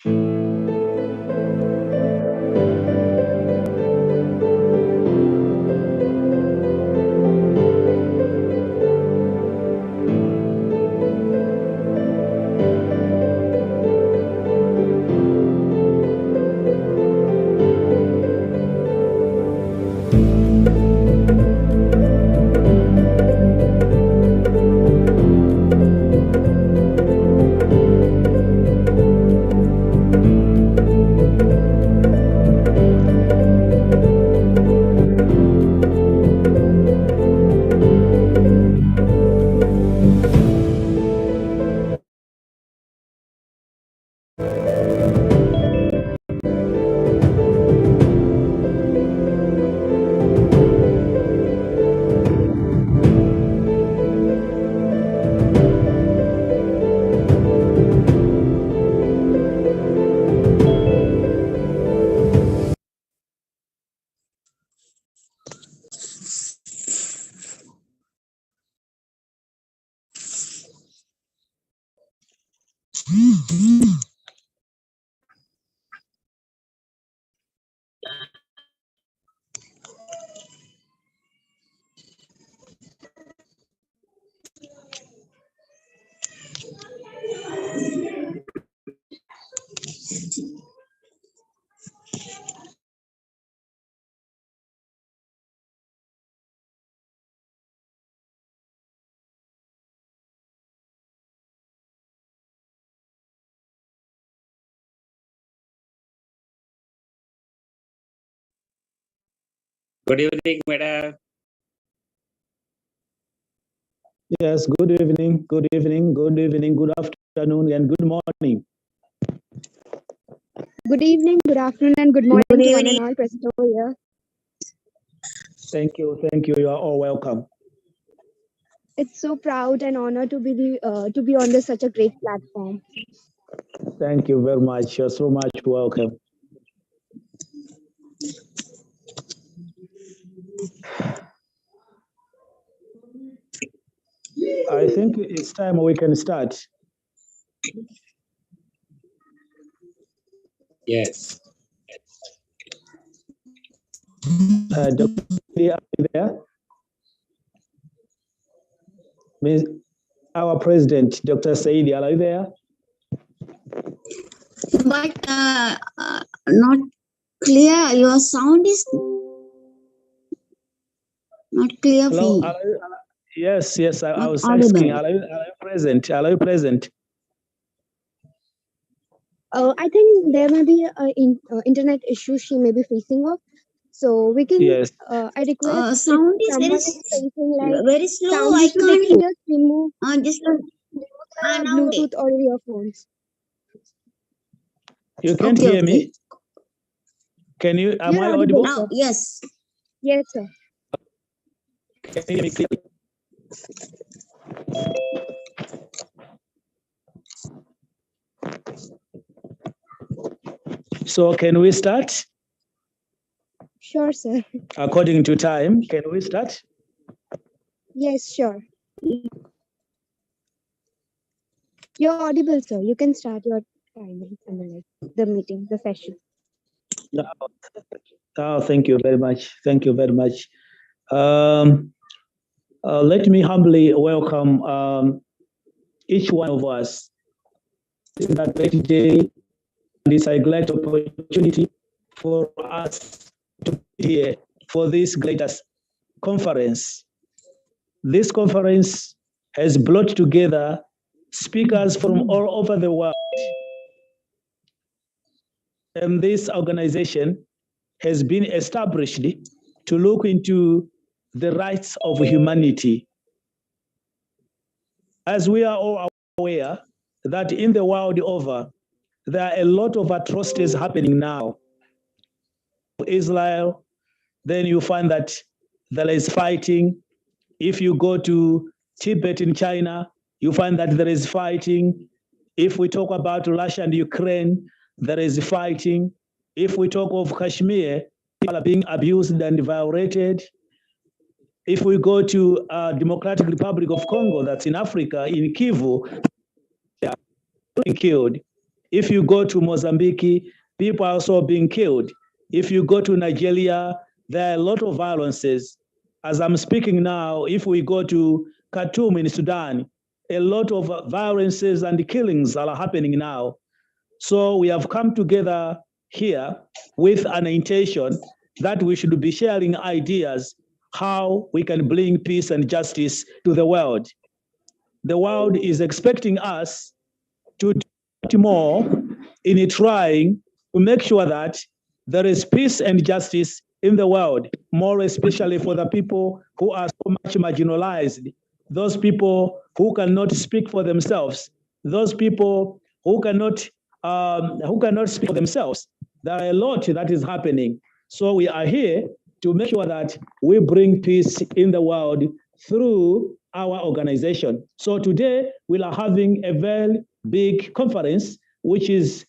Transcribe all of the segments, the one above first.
Good evening, madam. Yes, good evening, good evening, good evening, good afternoon, and good morning. Good evening, good afternoon, and good morning to one and all present over here. Thank you, thank you. You are all welcome. It's so proud and honor to be on this such a great platform. Thank you very much. You're so much welcome. I think it's time we can start. Yes. Dr. Saidi, are you there? Our president, Dr. Saidi, are you there? But not clear. Your sound is not clear. Hello. For me. Yes, I was audible. asking, are you present? Are you present? I think there may be an internet issue she may be facing of. So we can. Yes. I request. Sound is someone is facing like very slow. sound I issue, they can't. can just remove Just Bluetooth or earphones. You can't hear me? Can you? Am I audible? Now, yes. Yes, sir. Can you hear me clearly? So can we start? Sure, sir. According to time, can we start? Yes, sure. You're audible, sir. You can start your timing and the meeting, the session. Oh, thank you very much. Thank you very much. Let me humbly welcome each one of us. It's a great day, and it's a great opportunity for us to be here for this greatest conference. This conference has brought together speakers from all over the world. And this organization has been established to look into the rights of humanity. As we are all aware that in the world over, there are a lot of atrocities happening now. Israel, then you find that there is fighting. If you go to Tibet in China, you find that there is fighting. If we talk about Russia and Ukraine, there is fighting. If we talk of Kashmir, people are being abused and violated. If we go to Democratic Republic of Congo, that's in Africa, in Kivu, they are being killed. If you go to Mozambique, people are also being killed. If you go to Nigeria, there are a lot of violences. As I'm speaking now, if we go to Khartoum in Sudan, a lot of violences and killings are happening now. So we have come together here with an intention that we should be sharing ideas how we can bring peace and justice to the world. The world is expecting us to do more in trying to make sure that there is peace and justice in the world, more especially for the people who are so much marginalized, those people who cannot speak for themselves, those people who cannot speak for themselves. There are a lot that is happening. So we are here to make sure that we bring peace in the world through our organization. So today we are having a very big conference, which has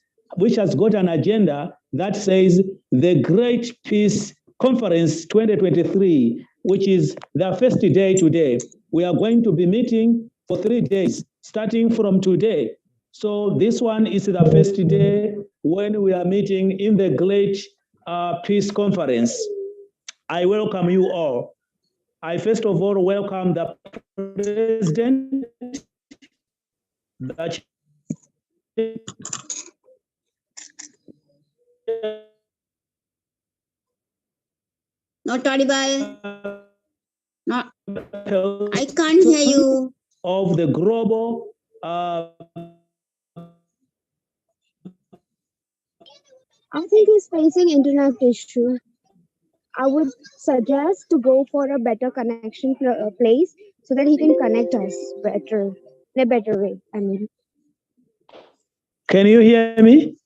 got an agenda that says the Great Peace Conference 2023, which is the first day today. We are going to be meeting for 3 days, starting from today. So this one is the first day when we are meeting in the Great Peace Conference. I welcome you all. I first of all welcome the President, the Not audible. Not. I can't hear you. Of the global I think he's facing internet issue. I would suggest to go for a better connection place so that he can connect us better, in a better way. I mean, can you hear me?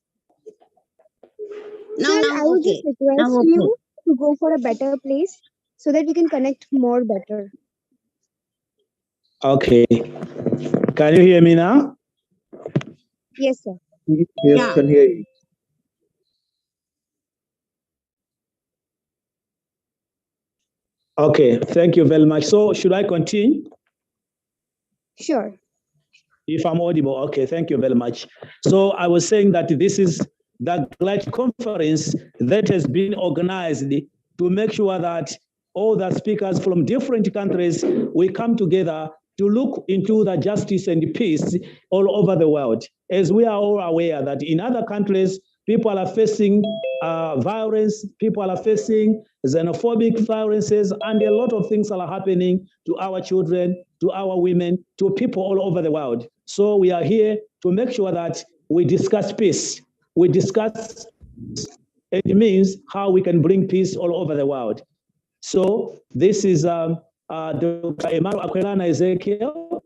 No, sir, now I would okay. just request Now okay. you to go for a better place so that we can connect more better. Okay. Can you hear me now? Yes, sir. Yes, Yeah. can hear you. Okay, thank you very much. So should I continue? Sure. If I'm audible, okay, thank you very much. So I was saying that this is the great conference that has been organized to make sure that all the speakers from different countries, we come together to look into the justice and peace all over the world. As we are all aware that in other countries, people are facing violence, people are facing xenophobic violences, and a lot of things are happening to our children, to our women, to people all over the world. So we are here to make sure that we discuss peace. We discuss, it means how we can bring peace all over the world. So this is Dr. Emmanuel Aquilana Ezekiel.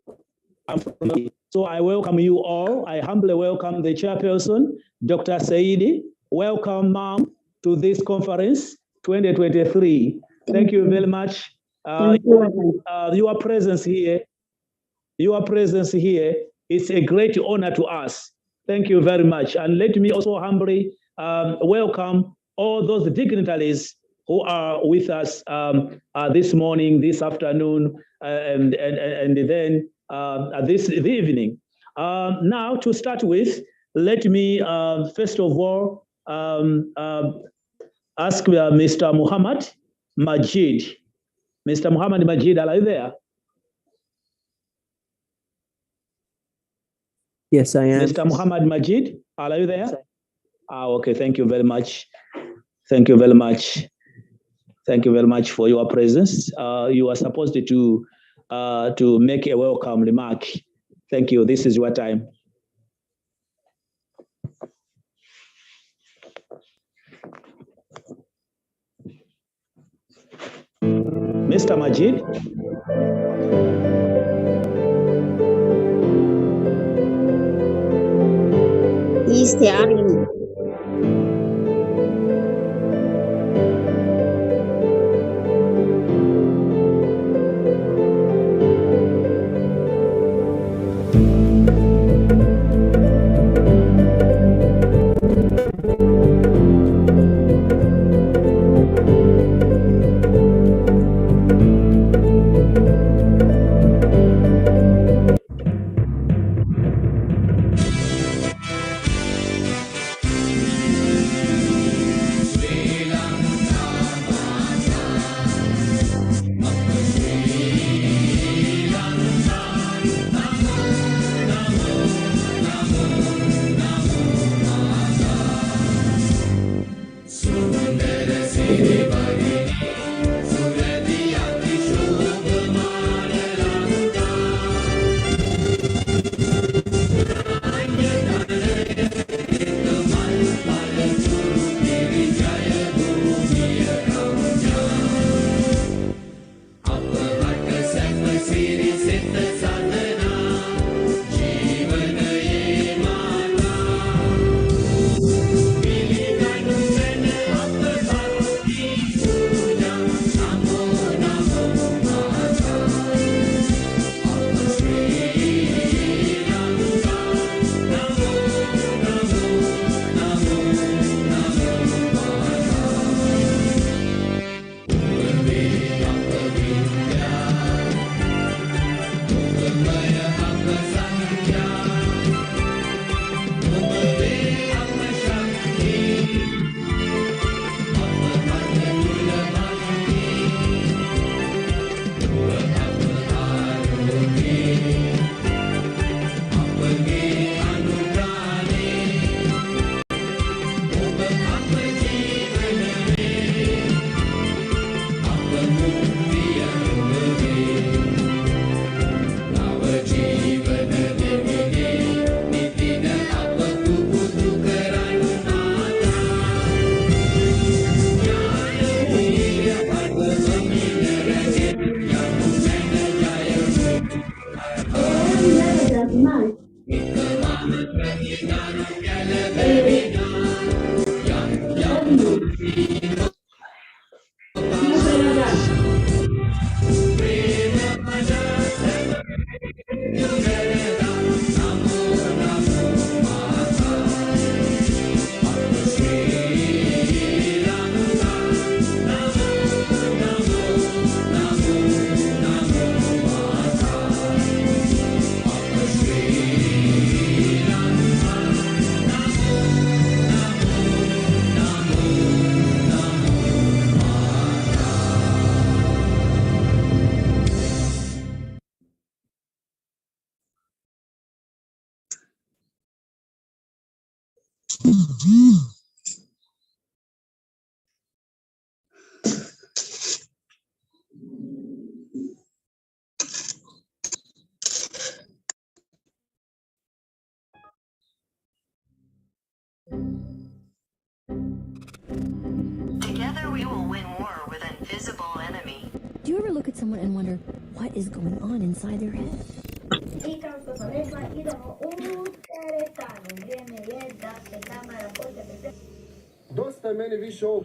So I welcome you all. I humbly welcome the chairperson, Dr. Saidi. Welcome, ma'am, to this conference 2023. Thank you very much. Your presence here, it's a great honor to us. Thank you very much. And let me also humbly welcome all those dignitaries who are with us this morning, this afternoon, and then this evening. Now, to start with, let me first of all ask Mr. Muhammad Majid. Mr. Muhammad Majid, are you there? Yes, I am. Mr. Muhammad Majid, are you there? Okay, thank you very much. Thank you very much. Thank you very much for your presence. You are supposed to make a welcome remark. Thank you. This is your time. Mr. Majid? He's there. Together we will win war with an invisible enemy. Do you ever look at someone and wonder what is going on inside their head? Dosta je meni više ovo.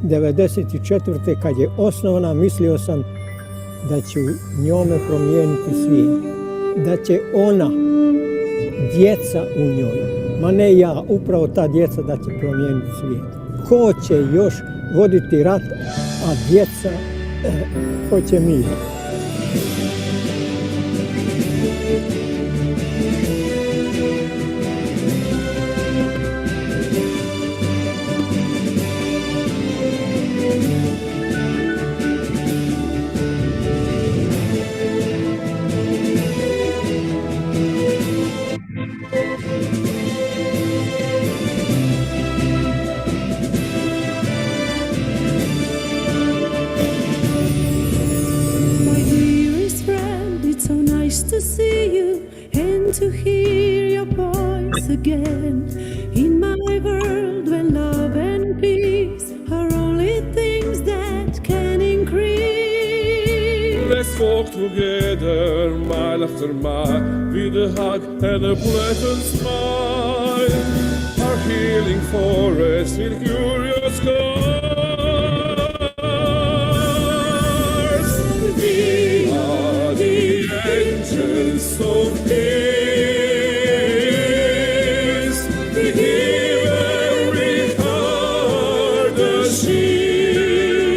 '94. kad je osnovana, mislio sam da ću njome promijeniti svijet. Da će ona, djeca u njoj, ma ne ja, upravo ta djeca da će promijeniti svijet. Ko će još voditi rat, a djeca hoće mir. To see you and to hear your voice again in my world when love and peace are only things that can increase. Let's walk together mile after mile with a hug and a pleasant smile. Our healing forest with curious scars. We are the angels of peace. We give every heart a shield.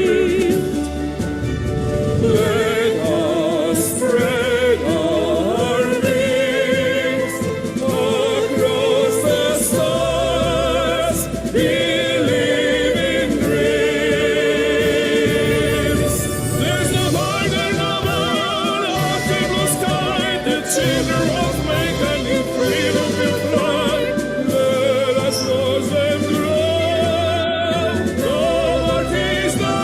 Let us spread our wings across the stars, believing dreams. There's no harder, no more, nothing blue sky. The children of making in freedom will fly. Let us watch them grow. Poverty is no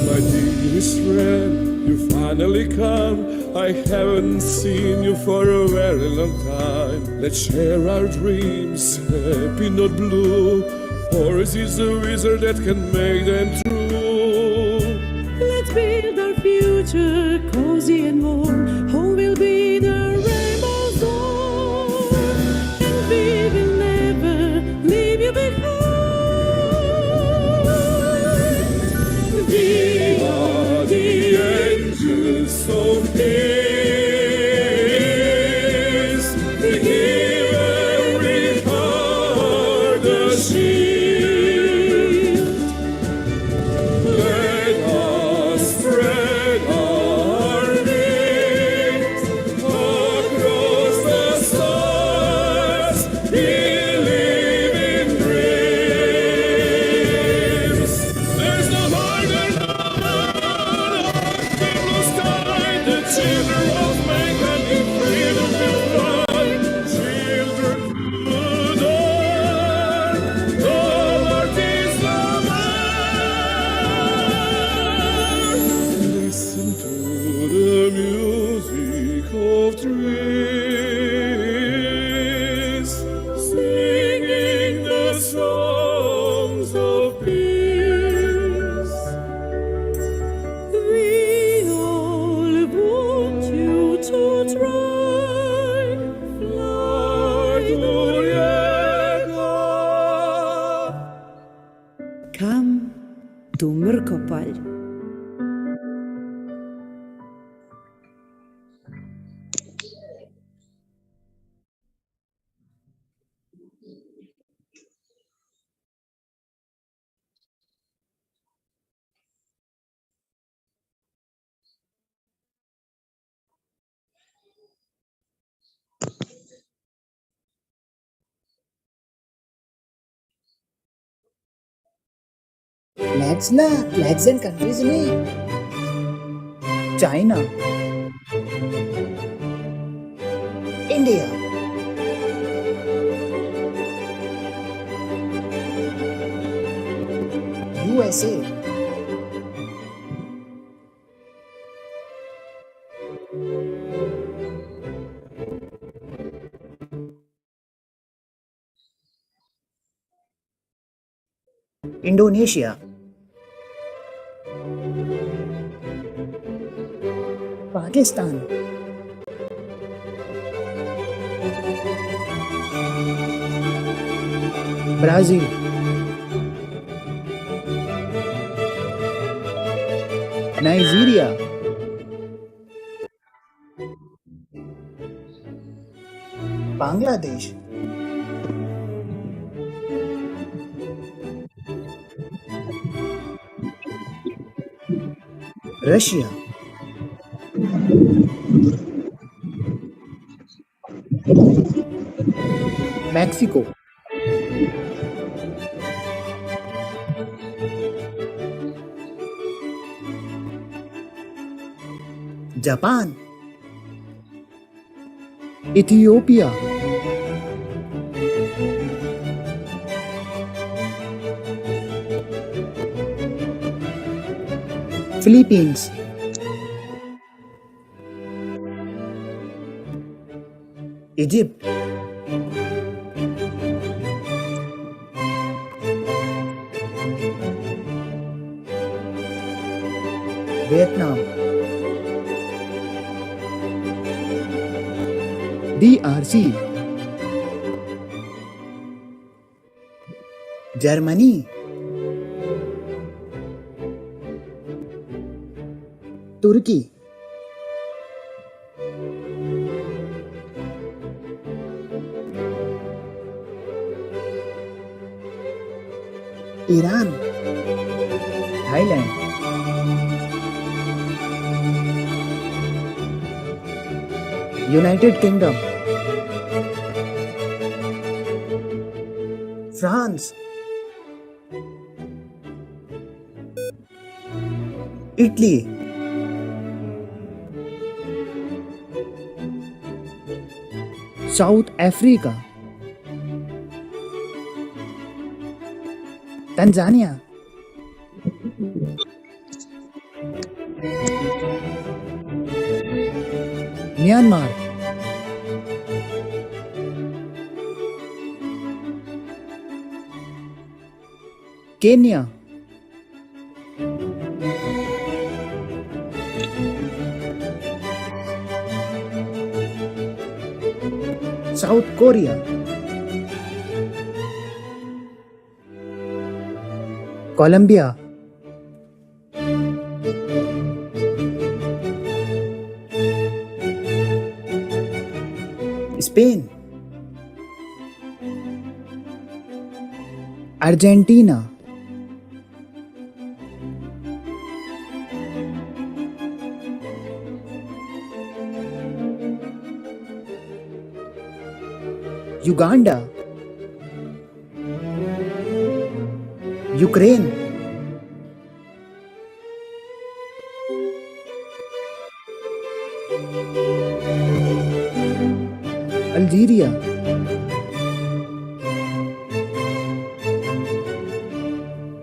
My dearest friend, you finally come. I haven't seen you for a very long time. Let's share our dreams, happy not blue. Forest is the wizard that can make them true. Let's build our future cozy and warm. Home will be the rainbow's dawn, and we will never leave you behind. We are the angels of peace. We give every heart a shield. Let us spread our wings across the stars, believing dreams. There's no harder blue sky, the children of mankind in freedom will fly. Children to dawn, the Lord is the man. Listen to the music of trees, singing the songs of peace. We all want you to try. Fly together. Come to Murkopal. Flags ला flags and countries नहीं China India USA Indonesia Pakistan Brazil Nigeria Bangladesh Russia Mexico Japan Ethiopia Philippines Egypt Vietnam DRC Germany Turkey Iran Thailand United Kingdom France Italy South Africa Tanzania Myanmar Kenya South Korea, Colombia, Spain, Argentina, Uganda, Ukraine, Algeria,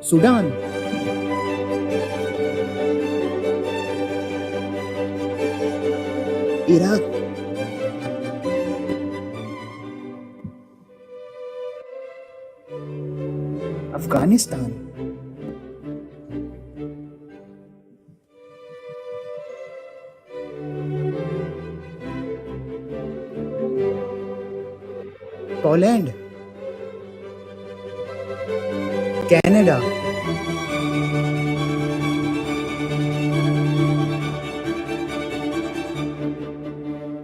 Sudan, Iraq, Afghanistan, Poland, Canada,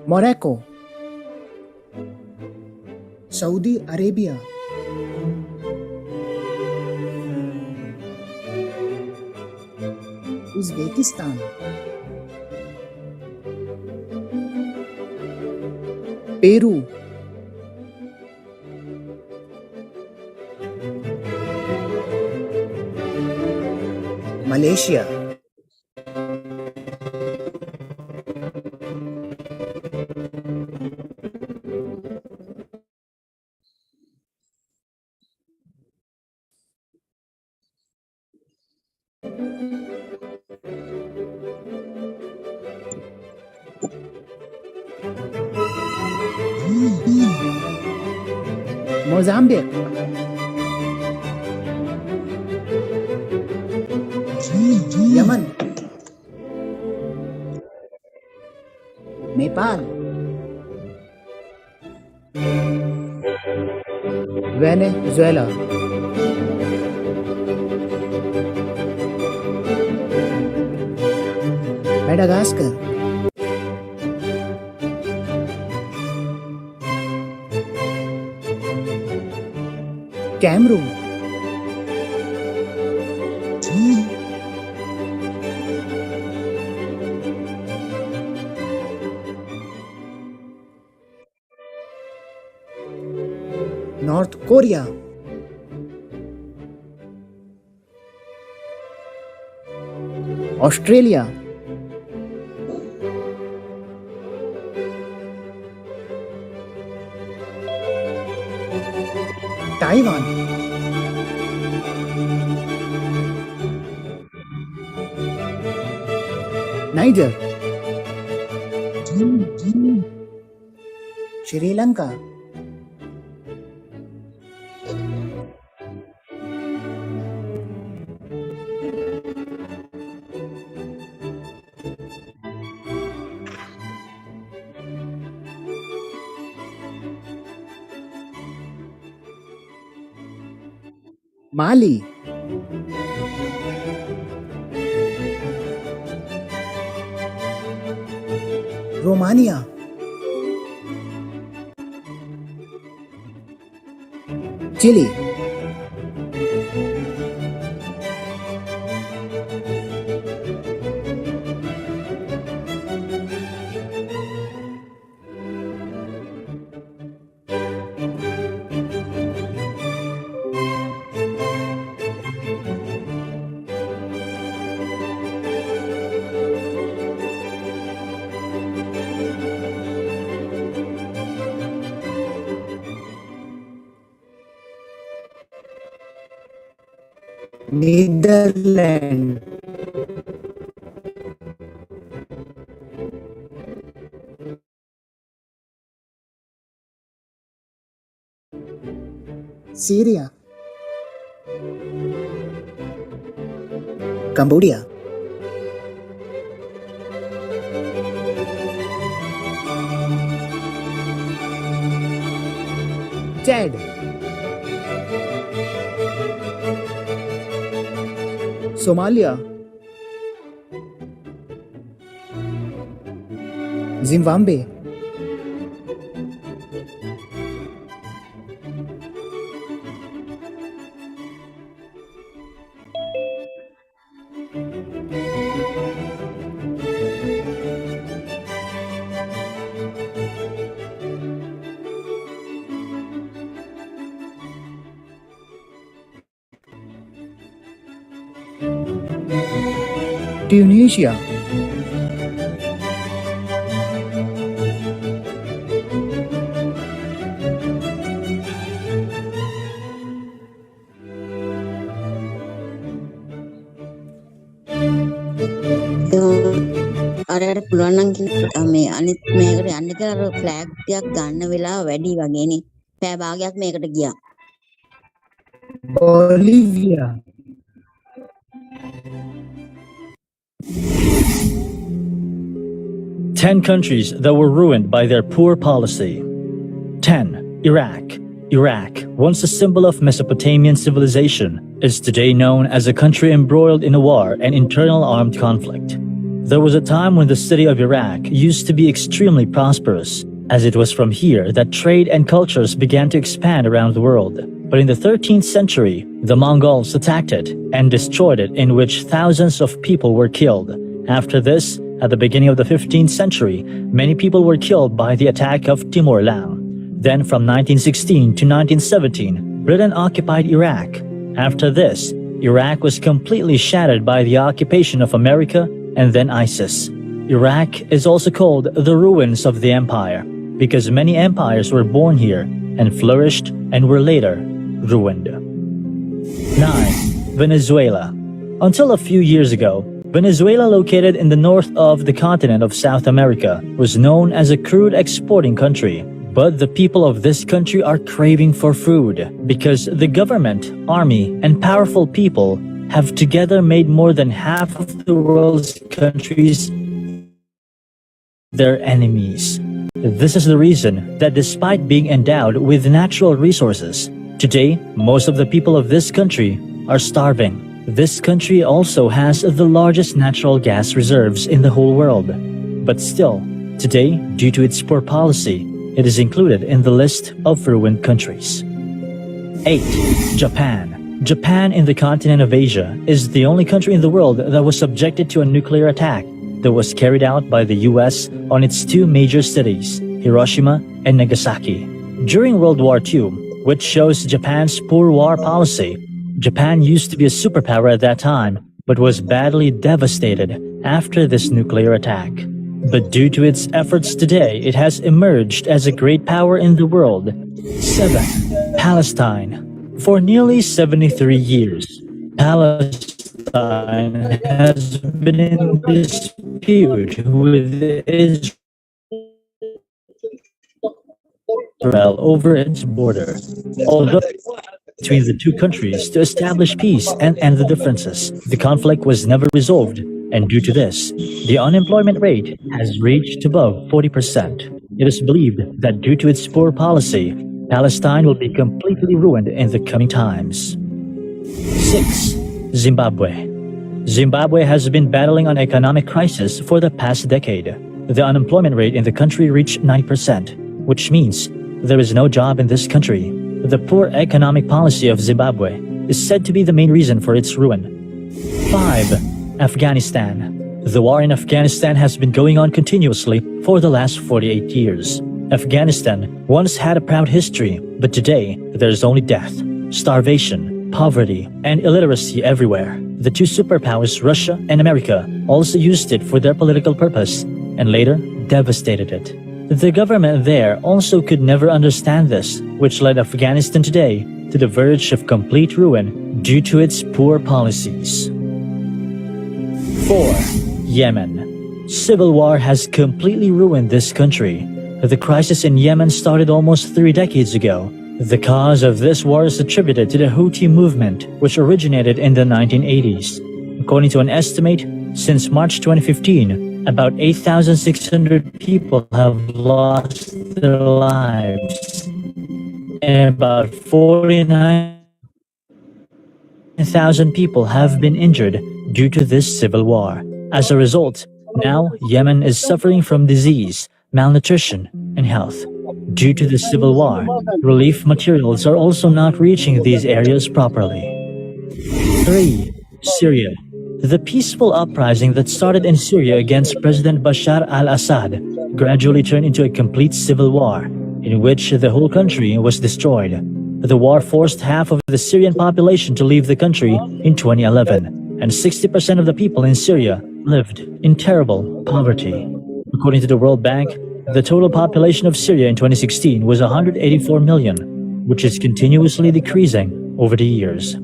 Morocco, Saudi Arabia, Uzbekistan, Peru, Malaysia, Mozambique, Yemen, Nepal, Venezuela, Madagascar, Cameroon, North Korea, Australia, Taiwan, Niger, Sri Lanka, Mali, Romania, Chile, Netherlands, Syria, Cambodia, Chad, Somalia, Zimbabwe, Tunisia, අරකට පුළුවන් නම් මේ අනිත් මේකට යන්න කියලා අර flag ටිකක් ගන්න වෙලාව වැඩි වගේනේ. පෑ භාගයක් මේකට ගියා. Bolivia, Ten countries that were ruined by their poor policy. 10. Iraq. Iraq, once a symbol of Mesopotamian civilization, is today known as a country embroiled in a war and internal armed conflict. There was a time when the city of Iraq used to be extremely prosperous, as it was from here that trade and cultures began to expand around the world. But in the 13th century, the Mongols attacked it and destroyed it, in which thousands of people were killed. After this, at the beginning of the 15th century, many people were killed by the attack of Timur-Lenk. Then from 1916 to 1917, Britain occupied Iraq. After this, Iraq was completely shattered by the occupation of America and then ISIS. Iraq is also called the ruins of the empire, because many empires were born here and flourished and were later ruined. 9. Venezuela. Until a few years ago, Venezuela, located in the north of the continent of South America, was known as a crude exporting country. But the people of this country are craving for food because the government, army, and powerful people have together made more than half of the world's countries their enemies. This is the reason that despite being endowed with natural resources, today most of the people of this country are starving. This country also has the largest natural gas reserves in the whole world. But still, today, due to its poor policy, it is included in the list of ruined countries. 8. Japan. Japan, in the continent of Asia, is the only country in the world that was subjected to a nuclear attack that was carried out by the US on its two major cities, Hiroshima and Nagasaki. During World War II, which shows Japan's poor war policy, Japan used to be a superpower at that time, but was badly devastated after this nuclear attack. But due to its efforts today, it has emerged as a great power in the world. 7. Palestine. For nearly 73 years, Palestine has been in dispute with Israel over its border. Although between the two countries to establish peace and end the differences, the conflict was never resolved. And due to this, the unemployment rate has reached above 40%. It is believed that due to its poor policy, Palestine will be completely ruined in the coming times. 6. Zimbabwe. Zimbabwe has been battling an economic crisis for the past decade. The unemployment rate in the country reached 9%, which means there is no job in this country. The poor economic policy of Zimbabwe is said to be the main reason for its ruin. 5. Afghanistan. The war in Afghanistan has been going on continuously for the last 48 years. Afghanistan once had a proud history, but today there's only death, starvation, poverty, and illiteracy everywhere. The two superpowers, Russia and America, also used it for their political purpose and later devastated it. The government there also could never understand this, which led Afghanistan today to the verge of complete ruin due to its poor policies. 4. Yemen. Civil war has completely ruined this country. The crisis in Yemen started almost 3 decades ago. The cause of this war is attributed to the Houthi movement, which originated in the 1980s. According to an estimate, since March 2015, about 8,600 people have lost their lives. and about 49,000 people have been injured due to this civil war. As a result, now Yemen is suffering from disease, malnutrition, and health. Due to the civil war, relief materials are also not reaching these areas properly. 3. Syria. The peaceful uprising that started in Syria against President Bashar al-Assad gradually turned into a complete civil war, in which the whole country was destroyed. The war forced half of the Syrian population to leave the country in 2011, and 60% of the people in Syria lived in terrible poverty. According to the World Bank, the total population of Syria in 2016 was 184 million, which is continuously decreasing over the years.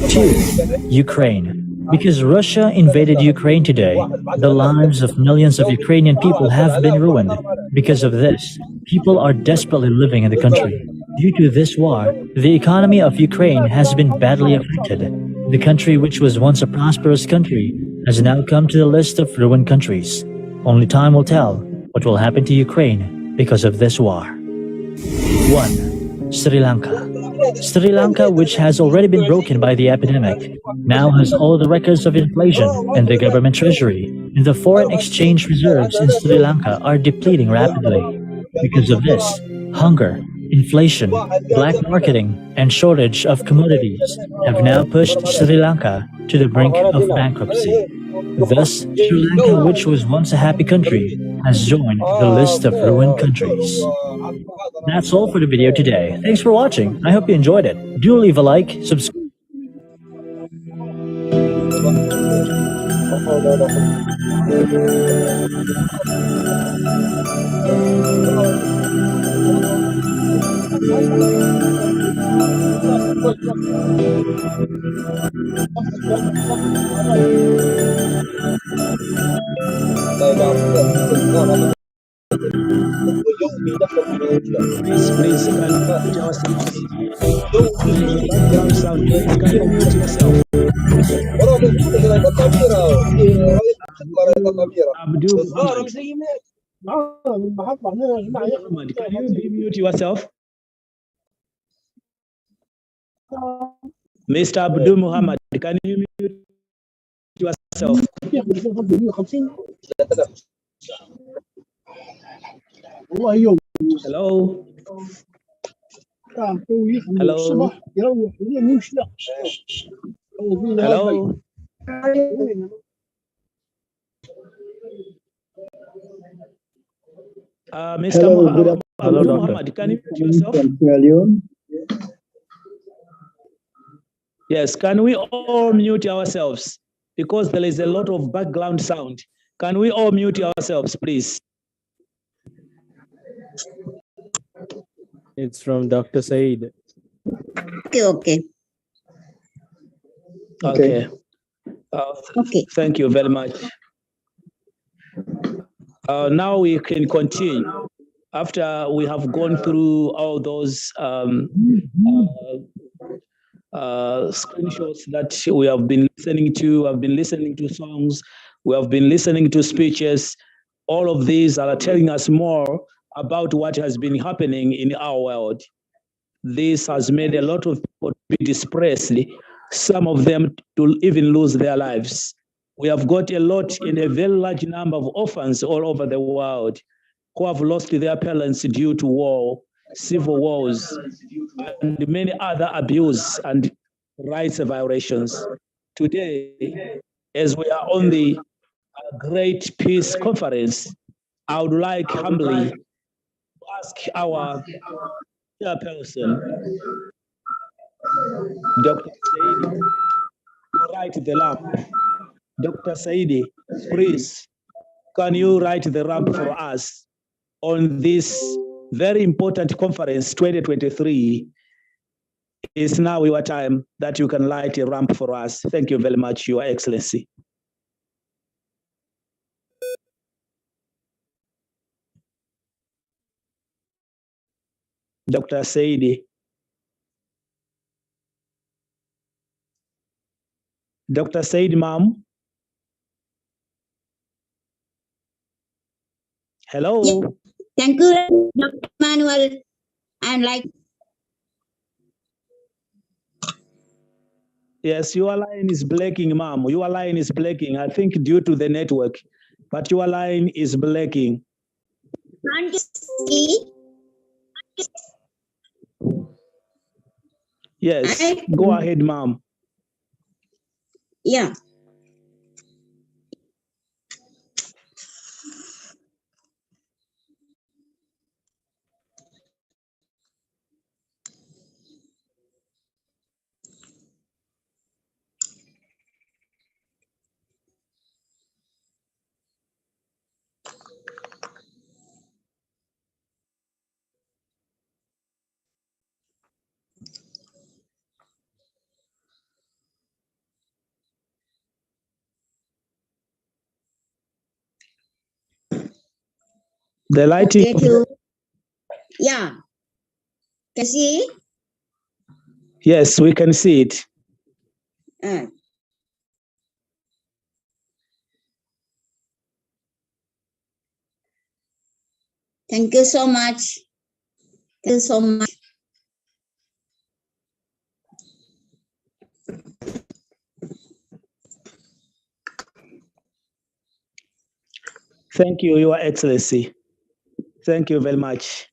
2. Ukraine. Because Russia invaded Ukraine today, the lives of millions of Ukrainian people have been ruined. Because of this, people are desperately living in the country. Due to this war, the economy of Ukraine has been badly affected. The country, which was once a prosperous country, has now come to the list of ruined countries. Only time will tell what will happen to Ukraine because of this war. 1. Sri Lanka. Sri Lanka, which has already been broken by the epidemic, now has all the records of inflation in the government treasury, and the foreign exchange reserves in Sri Lanka are depleting rapidly. Because of this, hunger, inflation, black marketing, and shortage of commodities have now pushed Sri Lanka to the brink of bankruptcy. Thus, Sri Lanka, which was once a happy country, has joined the list of ruined countries. That's all for the video today. Thanks for watching. I hope you enjoyed it. Do leave a like, subscribe. Please, can you mute yourself? Background sound, please, can you mute yourself? Abdul Muhammad, can you mute yourself? Mr. Abdul Muhammad, can you mute yourself? Hello? Hello? Hello? Mr. Abdul Muhammad, can you mute yourself? Yes, can we all mute ourselves? Because there is a lot of background sound. Can we all mute ourselves, please? It's from Dr. Said. Okay. Okay. Okay. Thank you very much. Now we can continue. After we have gone through all those screenshots that we have been listening to, I've been listening to songs, we have been listening to speeches. All of these are telling us more about what has been happening in our world. This has made a lot of people be displaced, some of them to even lose their lives. We have got a lot in a very large number of orphans all over the world who have lost their parents due to war, civil wars, and many other abuse and rights violations. Today, as we are on the Great Peace Conference, I would like humbly to ask our chairperson, Dr. Saidi, to write the ramp. Dr. Saidi, please, can you write the ramp for us on this very important conference 2023? It's now your time that you can light a ramp for us. Thank you very much, Your Excellency. Dr. Saidi. Dr. Said, ma'am. Hello. Thank you, Dr. Manuel. And like Yes, your line is breaking, ma'am. Your line is breaking. I think due to the network, but your line is breaking. Can't you see? Yes, go ahead, ma'am. Yeah. The lighting. Okay, to yeah. Can you see? Yes, we can see it. Thank you so much. Thank you so much. Thank you, Your Excellency. Thank you very much.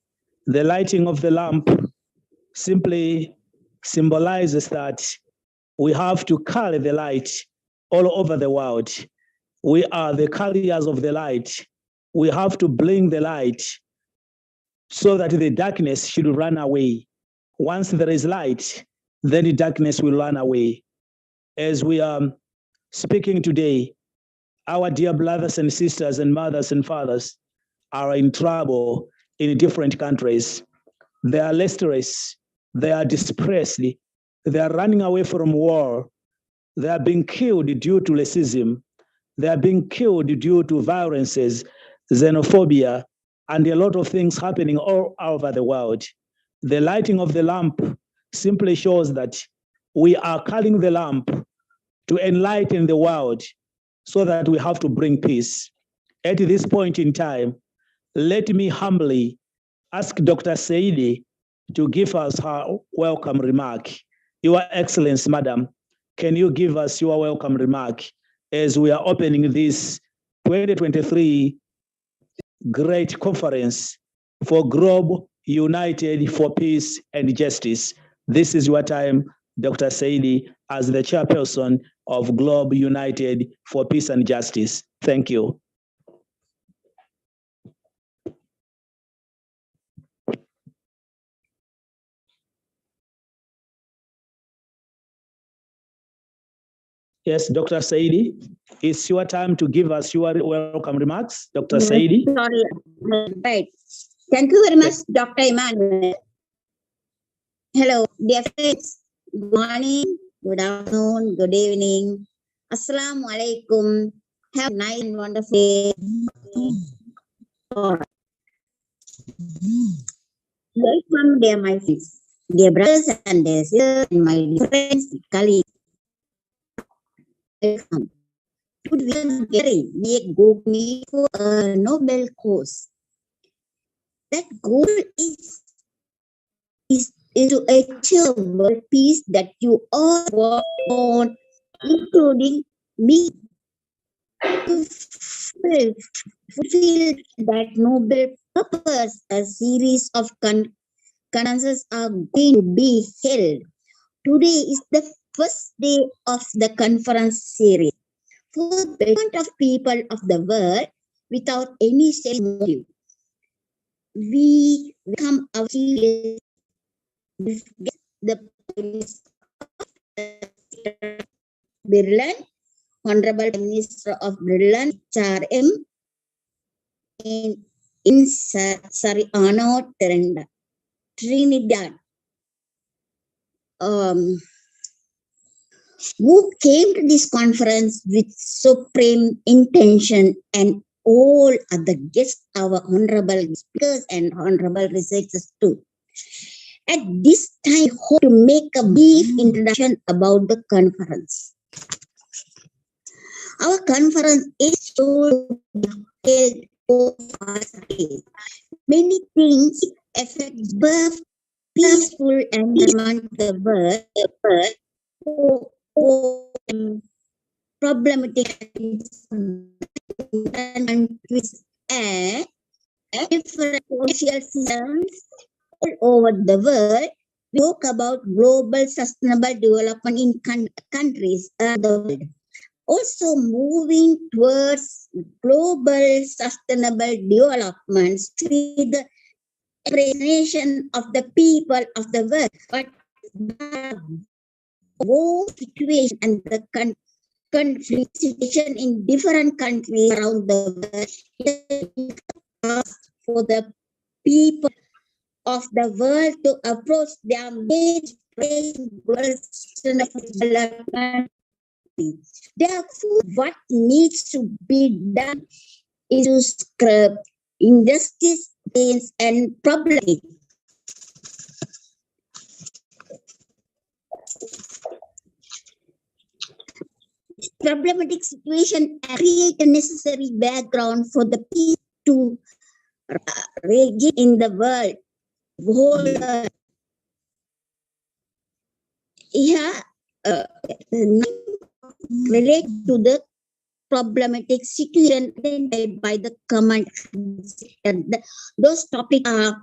The lighting of the lamp simply symbolizes that we have to carry the light all over the world. We are the carriers of the light. We have to bring the light so that the darkness should run away. Once there is light, then the darkness will run away. As we are speaking today, our dear brothers and sisters and mothers and fathers are in trouble in different countries. They are restless, they are depressed, they are running away from war, they are being killed due to racism, they are being killed due to violences, xenophobia, and a lot of things happening all over the world. The lighting of the lamp simply shows that we are carrying the lamp to enlighten the world so that we have to bring peace. At this point in time, let me humbly ask Dr. Saidi to give us her welcome remark. Your Excellency, Madam, can you give us your welcome remark as we are opening this 2023 great conference for Globe United for Peace and Justice? This is your time, Dr. Saidi, as the chairperson of Globe United for Peace and Justice. Thank you. Yes, Dr. Saidi, it's your time to give us your welcome remarks. Dr. Saidi. Sorry, right. Thank you very much, Dr. Emmanuel. Hello, dear friends. Good morning, good afternoon, good evening. Assalamu alaikum. Have a nice and wonderful day. Welcome, dear my friends, dear brothers and dear sisters, and my dear friends, colleagues. Welcome. Today we are gathering, we go meet for a noble cause. That goal is to achieve world peace that you all work on, including me. To fulfill that noble purpose, a series of conferences are going to be held. Today is the first day of the conference series. For the betterment of people of the world without any selfish motive, we welcome our chief the Birlan, Honorable Minister of Birlan, HRM, in Sariano, Trinidad, who came to this conference with supreme intention, and all other guests, our honorable speakers and honorable researchers too. At this time, I hope to make a brief introduction about the conference. Our conference is so held over many things affect birth, peaceful environment, the world, problematic countries and different social systems all over the world. We talk about global sustainable development in countries around the world. Also moving towards global sustainable development to be the representation of the people of the world. But the war situation and the conflict situation in different countries around the world for the people of the world to approach their major development. Therefore, what needs to be done is to scrub injustice, pains, and problems. Problematic situation create a necessary background for the peace to rage in the world. Here, relate to the problematic situation by the command. Those topics are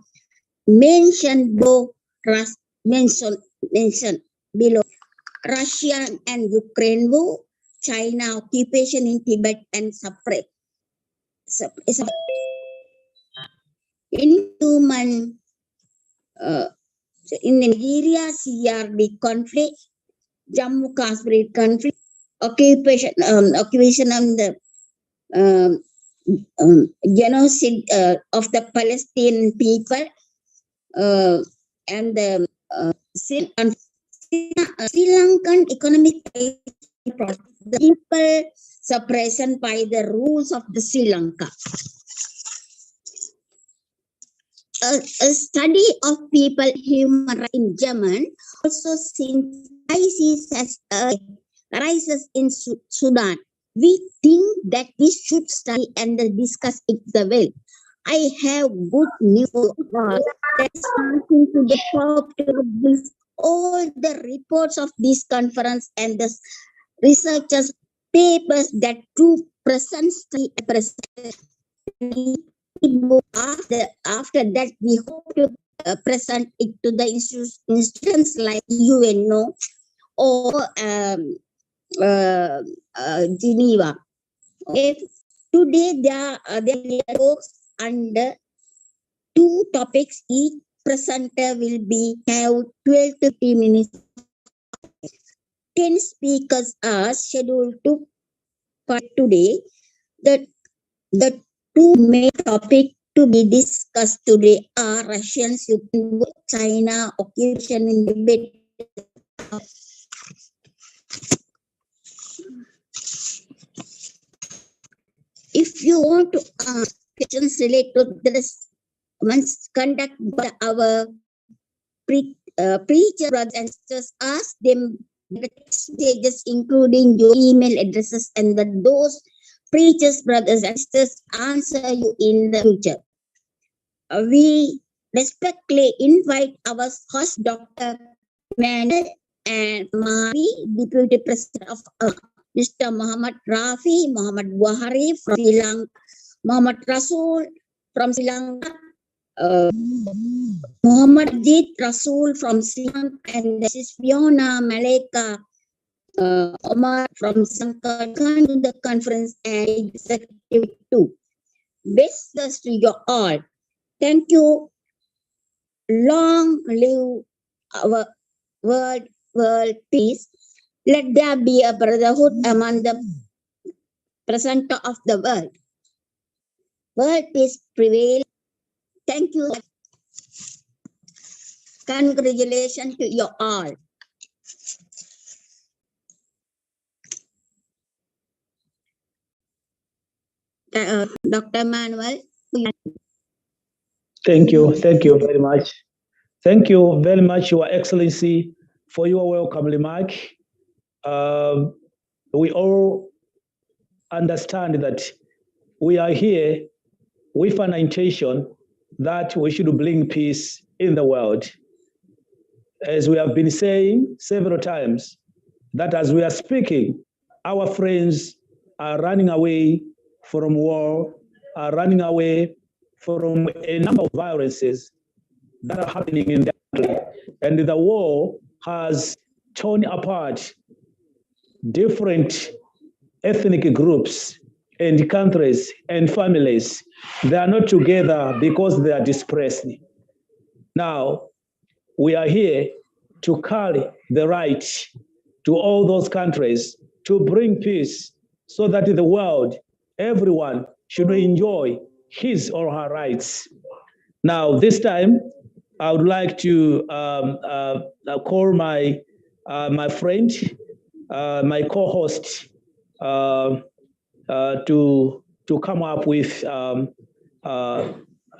mentioned below. Mentioned below: Russia and Ukraine war, China occupation in Tibet and suppress. Inhuman in Nigeria, CRD conflict, Jammu Kashmir conflict, occupation of the genocide of the Palestinian people, and the Sri Lankan economic process, the people suppression by the rules of the Sri Lanka. A study of people human rights in German also since crisis has arises in Sudan. We think that we should study and discuss it well. I have good news for all. That's something to the top to this. All the reports of this conference and the researchers' papers that to present study after that we hope to present it to the institutions like UNO or Geneva. Okay. Today there are talks under two topics. Each presenter will be have 12 to 15 minutes. 10 speakers are scheduled to part today. The two main topics to be discussed today are Russians, Ukraine, China occupation in Tibet. If you want to ask questions related to this, once conduct by our preacher brothers and sisters, ask them the text stages, including your email addresses, and that those preachers, brothers and sisters answer you in the future. We respectfully invite our host, Dr. Manuel and Mari, Deputy President of Mr. Muhammad Rafi, Muhammad Buhari from Sri Lanka, Muhammad Rasul from Sri Lanka, Muhammad Jit Rasul from Sri Lanka, and Mrs. Fiona Maleka Omar from Sri Lanka to the conference and executive too. Best wishes to you all. Thank you. Long live our world peace. Let there be a brotherhood among the presenter of the world. World peace prevail. Thank you. Congratulations to you all. Dr. Manuel. Thank you very much. Thank you very much, Your Excellency, for your welcome remark. We all understand that we are here with an intention that we should bring peace in the world. As we have been saying several times, that as we are speaking, our friends are running away from war, are running away from a number of violences that are happening in the country. And the war has torn apart different ethnic groups and countries and families. They are not together because they are displaced. Now, we are here to carry the right to all those countries to bring peace so that the world, everyone should enjoy his or her rights. Now, this time, I would like to call my friend, my co-host, to come up with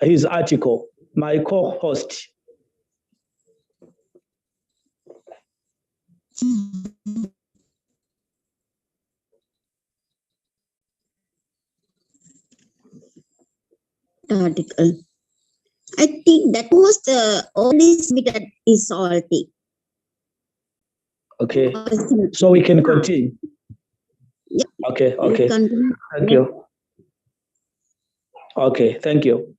his article. My co-host. Article. I think that was all this that is salty. Okay, so we can continue. Yeah. Okay, okay. Thank you. Okay, thank you.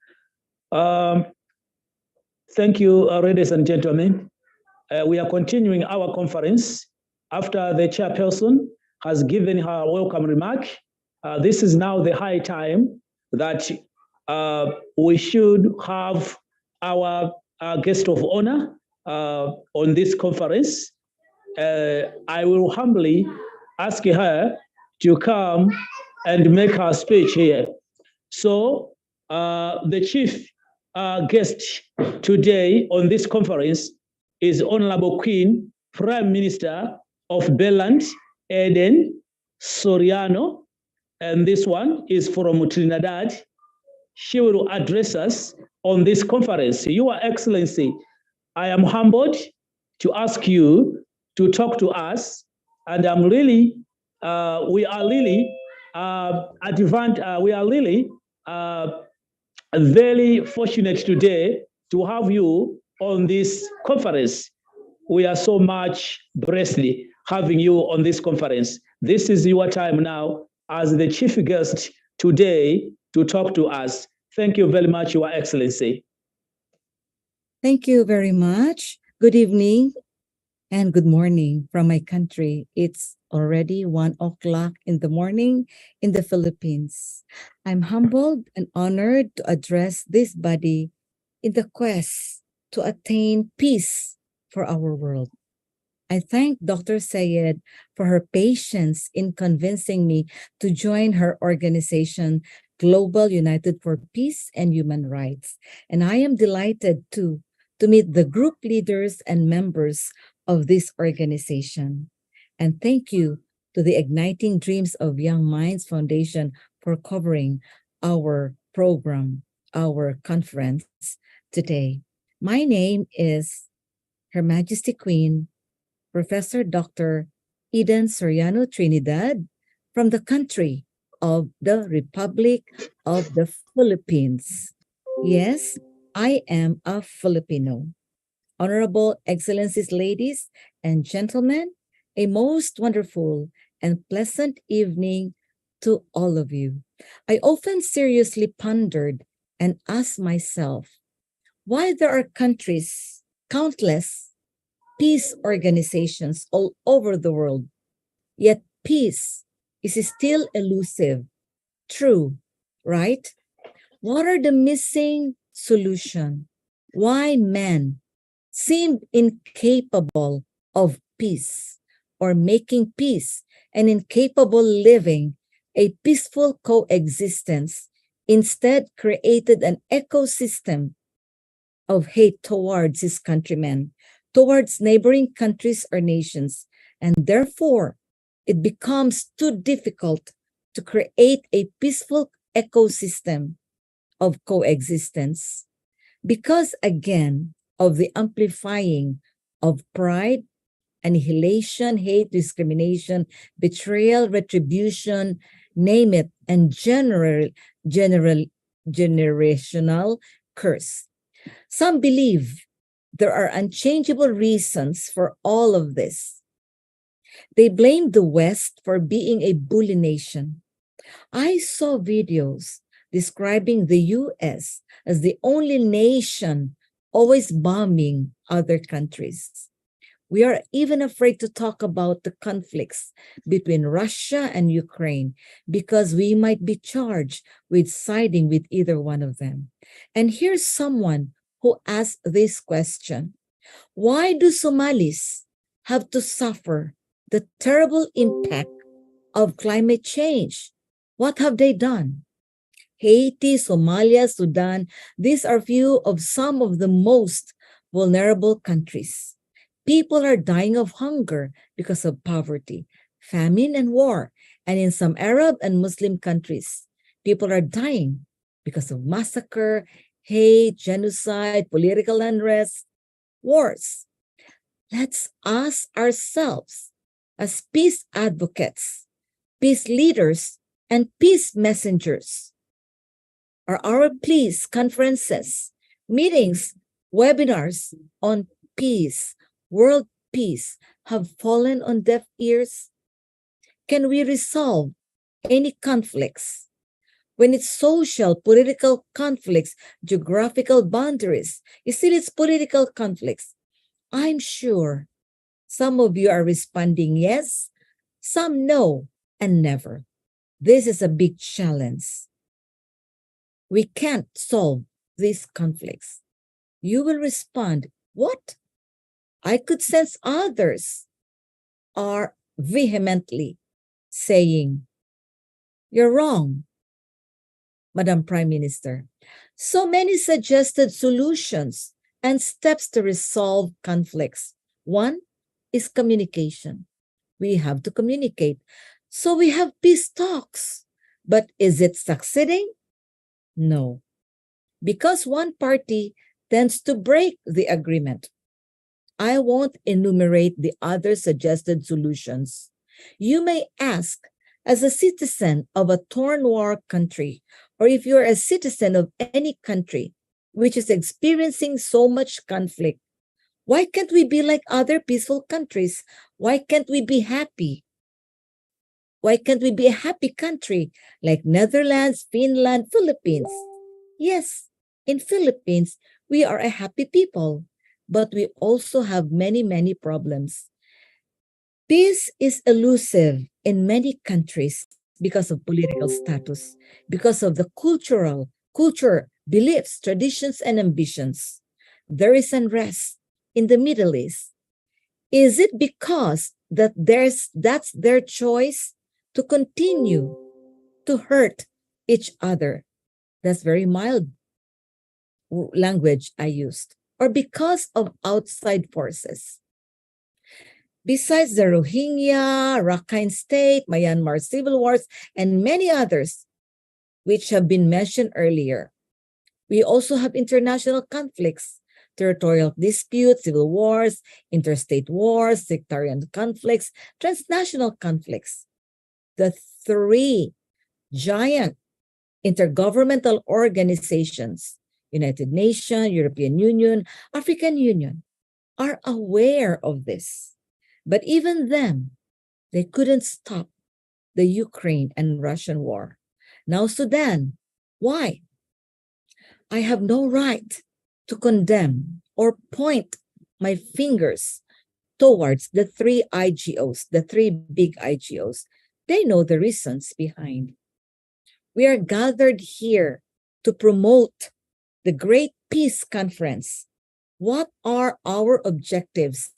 Thank you, ladies and gentlemen. We are continuing our conference after the chairperson has given her welcome remark. This is now the high time that we should have our guest of honor on this conference. I will humbly ask her to come and make her speech here. So the chief guest today on this conference is Honorable Queen, Prime Minister of Beland, Eden Soriano, and this one is from Trinidad. She will address us on this conference. Your Excellency, I am humbled to ask you to talk to us, and I'm really, we are really very fortunate today to have you on this conference. We are so much blessed having you on this conference. This is your time now as the chief guest today to talk to us. Thank you very much, Your Excellency. Thank you very much. Good evening and good morning from my country. It's already 1 o'clock in the morning in the Philippines. I'm humbled and honored to address this body in the quest to attain peace for our world. I thank Dr. Sayed for her patience in convincing me to join her organization, Global United for Peace and Human Rights. And I am delighted to meet the group leaders and members of this organization. And thank you to the Igniting Dreams of Young Minds Foundation for covering our program, our conference today. My name is Her Majesty Queen, Professor Dr. Eden Soriano Trinidad from the country of the Republic of the Philippines. Yes, I am a Filipino. Honorable Excellencies, ladies and gentlemen, a most wonderful and pleasant evening to all of you. I often seriously pondered and asked myself why there are countries, countless peace organizations all over the world, yet peace is still elusive. True, right? What are the missing solution? Why men seem incapable of peace or making peace and incapable living a peaceful coexistence, instead created an ecosystem of hate towards his countrymen, towards neighboring countries or nations, and therefore it becomes too difficult to create a peaceful ecosystem of coexistence because, again, of the amplifying of pride, annihilation, hate, discrimination, betrayal, retribution, name it, and generational curse. Some believe there are unchangeable reasons for all of this. They blamed the West for being a bully nation. I saw videos describing the US as the only nation always bombing other countries. We are even afraid to talk about the conflicts between Russia and Ukraine because we might be charged with siding with either one of them. And here's someone who asked this question: why do Somalis have to suffer the terrible impact of climate change? What have they done? Haiti, Somalia, Sudan, these are few of some of the most vulnerable countries. People are dying of hunger because of poverty, famine, and war. And in some Arab and Muslim countries, people are dying because of massacre, hate, genocide, political unrest, wars. Let's ask ourselves, as peace advocates, peace leaders, and peace messengers, are our peace conferences, meetings, webinars on peace, world peace, have fallen on deaf ears? Can we resolve any conflicts? When it's social, political conflicts, geographical boundaries, still it's political conflicts. I'm sure some of you are responding yes, some no, and never. This is a big challenge. We can't solve these conflicts. You will respond, what? I could sense others are vehemently saying, you're wrong, Madam Prime Minister. So many suggested solutions and steps to resolve conflicts. One is communication. We have to communicate. So we have peace talks. But is it succeeding? No, because one party tends to break the agreement. I won't enumerate the other suggested solutions. You may ask, as a citizen of a torn war country, or if you're a citizen of any country which is experiencing so much conflict, why can't we be like other peaceful countries? Why can't we be happy? Why can't we be a happy country like Netherlands, Finland, Philippines? Yes, in Philippines, we are a happy people, but we also have many, many problems. Peace is elusive in many countries because of political status, because of the culture, beliefs, traditions, and ambitions. There is unrest in the Middle East. Is it because that's their choice to continue to hurt each other? That's very mild language I used. Or because of outside forces. Besides the Rohingya, Rakhine State, Myanmar civil wars, and many others, which have been mentioned earlier, we also have international conflicts, territorial disputes, civil wars, interstate wars, sectarian conflicts, transnational conflicts. The three giant intergovernmental organizations, United Nations, European Union, African Union, are aware of this. But even them, they couldn't stop the Ukraine and Russian war. Now Sudan, why? I have no right to condemn or point my fingers towards the three IGOs, the three big IGOs. They know the reasons behind. We are gathered here to promote the Great Peace Conference. What are our objectives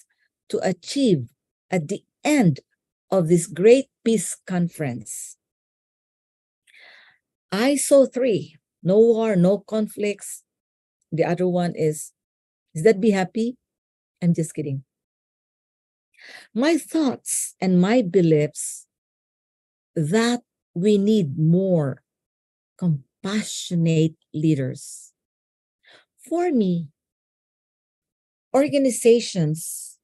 to achieve at the end of this Great Peace Conference? I saw three: no war, no conflicts. The other one is that be happy? I'm just kidding. My thoughts and my beliefs that we need more compassionate leaders. For me, the organizations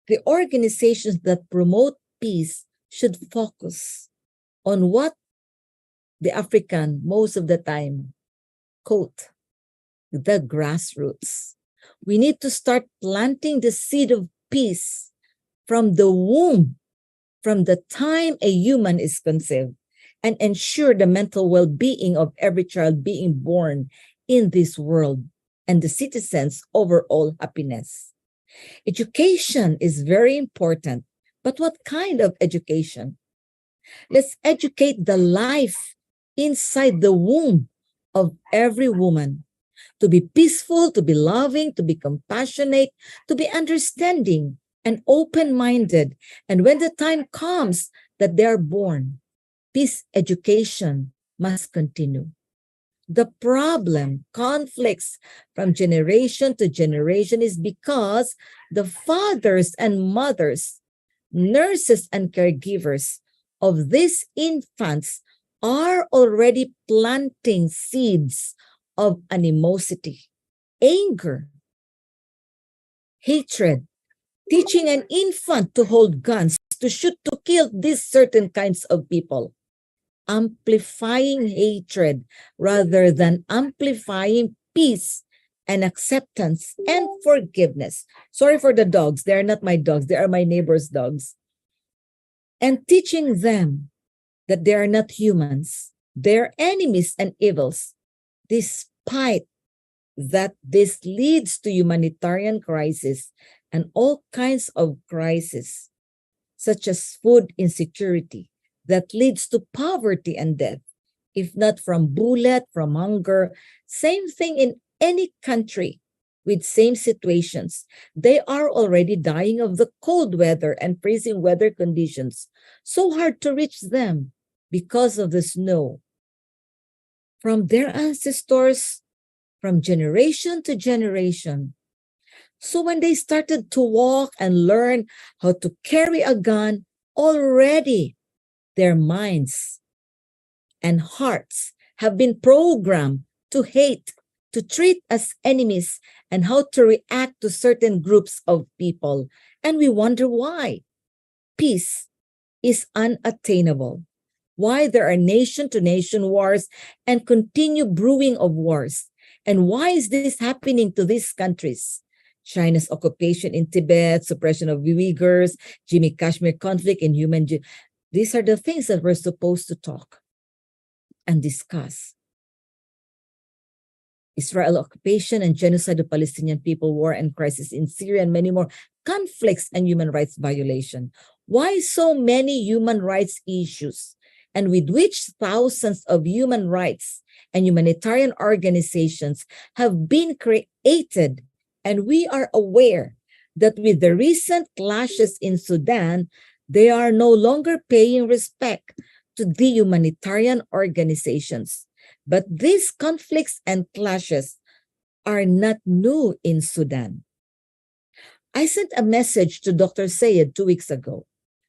that promote peace should focus on what the African, most of the time, quote, the grassroots. We need to start planting the seed of peace from the womb from the time a human is conceived and ensure the mental well-being of every child being born in this world and the citizens' overall happiness. Education is very important, but what kind of education? Let's educate the life inside the womb of every woman to be peaceful, to be loving, to be compassionate, to be understanding and open-minded. And when the time comes that they are born, peace education must continue. The problem, conflicts from generation to generation is because the fathers and mothers, nurses and caregivers of these infants are already planting seeds of animosity, anger, hatred, teaching an infant to hold guns, to shoot, to kill these certain kinds of people, amplifying hatred rather than amplifying peace and acceptance and forgiveness. Sorry for the dogs. They are not my dogs. They are my neighbor's dogs. And teaching them that they are not humans. They're enemies and evils, despite that this leads to humanitarian crisis and all kinds of crises, such as food insecurity, that leads to poverty and death, if not from bullet, from hunger. Same thing in any country with same situations. They are already dying of the cold weather and freezing weather conditions. So hard to reach them because of the snow. From their ancestors, from generation to generation. So when they started to walk and learn how to carry a gun, already their minds and hearts have been programmed to hate, to treat as enemies, and how to react to certain groups of people. And we wonder why. Peace is unattainable. Why there are nation-to-nation wars and continue brewing of wars. And why is this happening to these countries? China's occupation in Tibet, suppression of Uyghurs, Jimmy Kashmir conflict, and these are the things that we're supposed to talk and discuss. Israel occupation and genocide of Palestinian people, war and crisis in Syria, and many more conflicts and human rights violation. Why so many human rights issues, and with which thousands of human rights and humanitarian organizations have been created? And we are aware that with the recent clashes in Sudan, they are no longer paying respect to the humanitarian organizations. But these conflicts and clashes are not new in Sudan. I sent a message to Dr. Sayed 2 weeks ago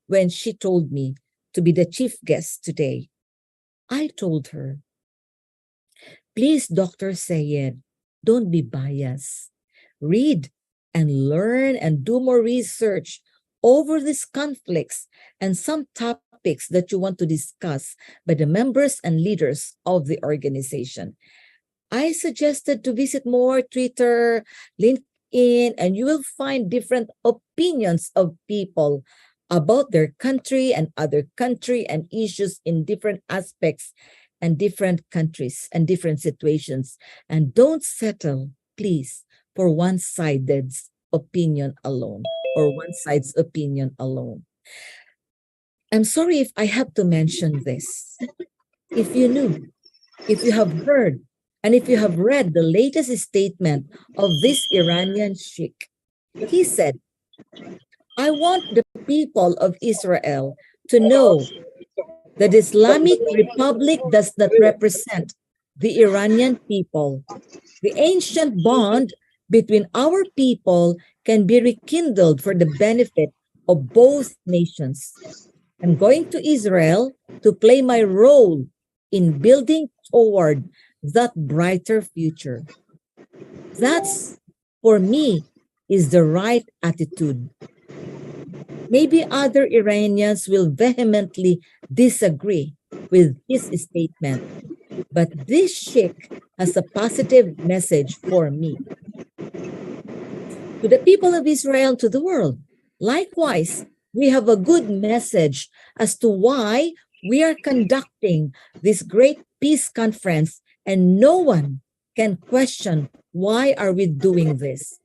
when she told me to be the chief guest today. I told her, please, Dr. Sayed, don't be biased. Read and learn and do more research over these conflicts and some topics that you want to discuss by the members and leaders of the organization. I suggested to visit more Twitter, LinkedIn, and you will find different opinions of people about their country and other country and issues in different aspects and different countries and different situations. And don't settle, please, for one-sided opinion alone or one side's opinion alone. I'm sorry if I have to mention this. If you knew, if you have heard, and if you have read the latest statement of this Iranian sheikh, he said, I want the people of Israel to know that Islamic Republic does not represent the Iranian people. The ancient bond between our people can be rekindled for the benefit of both nations. I'm going to Israel to play my role in building toward that brighter future. That's, for me, is the right attitude. Maybe other Iranians will vehemently disagree with his statement, but this sheikh has a positive message for me. To the people of Israel, to the world, likewise, we have a good message as to why we are conducting this great peace conference, and no one can question why are we doing this.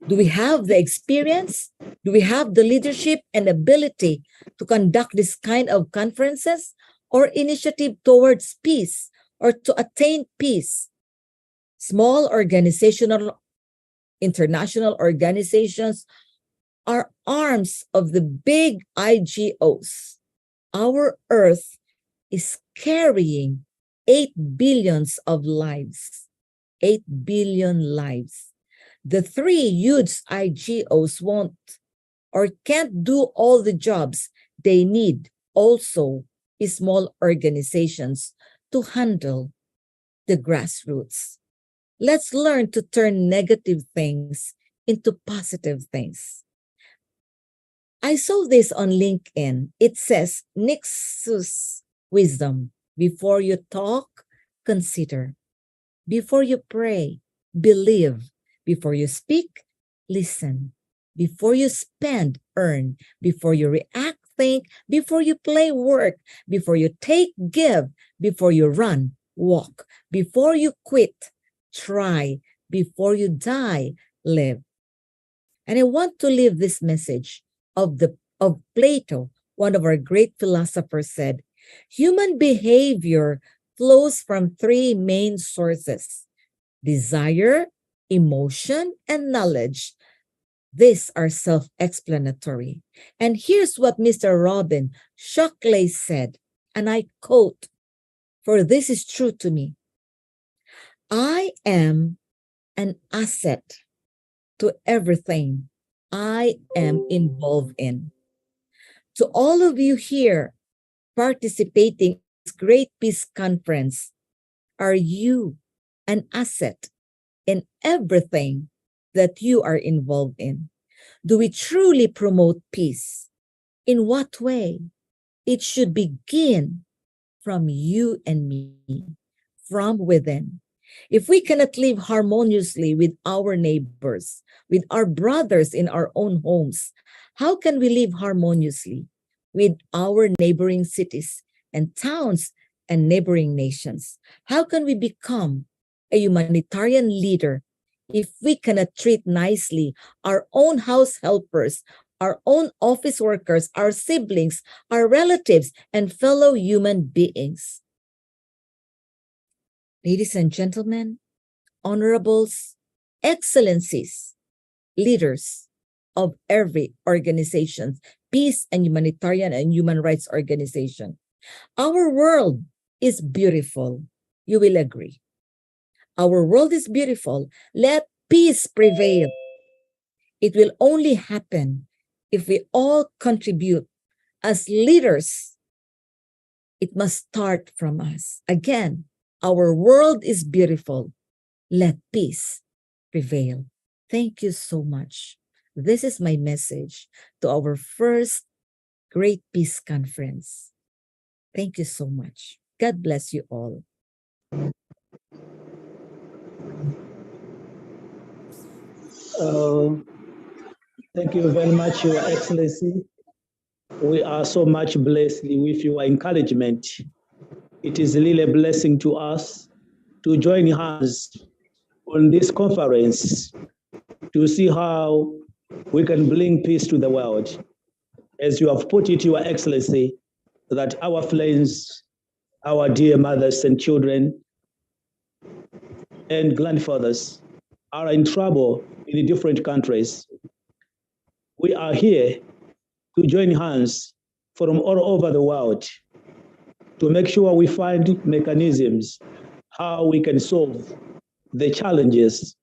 Do we have the experience? Do we have the leadership and ability to conduct this kind of conferences or initiative towards peace or to attain peace? Small organizational, international organizations are arms of the big IGOs. Our Earth is carrying 8 billions of lives. 8 billion lives. The 3 huge IGOs won't or can't do all the jobs they need. Also, small organizations to handle the grassroots. Let's learn to turn negative things into positive things. I saw this on LinkedIn. It says, Nexus wisdom. Before you talk, consider. Before you pray, believe. Before you speak, listen. Before you spend, earn. Before you react, think. Before you play, work. Before you take, give. Before you run, walk. Before you quit, try. Before you die, live. And I want to leave this message of Plato, one of our great philosophers said, human behavior flows from 3 main sources: desire, emotion, and knowledge. These are self-explanatory. And here's what Mr. Robin Shockley said, and I quote, for this is true to me. I am an asset to everything I am involved in. To all of you here participating in this great peace conference, are you an asset in everything that you are involved in? Do we truly promote peace? In what way? It should begin from you and me, from within. If we cannot live harmoniously with our neighbors, with our brothers in our own homes, how can we live harmoniously with our neighboring cities and towns and neighboring nations? How can we become a humanitarian leader if we cannot treat nicely our own house helpers, our own office workers, our siblings, our relatives, and fellow human beings? Ladies and gentlemen, honorables, excellencies, leaders of every organization, peace and humanitarian and human rights organization. Our world is beautiful. You will agree. Our world is beautiful. Let peace prevail. It will only happen if we all contribute as leaders. It must start from us. Again, our world is beautiful. Let peace prevail. Thank you so much. This is my message to our first Great Peace Conference. Thank you so much. God bless you all. Thank you very much, Your Excellency. We are so much blessed with your encouragement. It is really a blessing to us to join hands on this conference to see how we can bring peace to the world. As you have put it, Your Excellency, that our friends, our dear mothers and children and grandfathers are in trouble in different countries. We are here to join hands from all over the world to make sure we find mechanisms how we can solve the challenges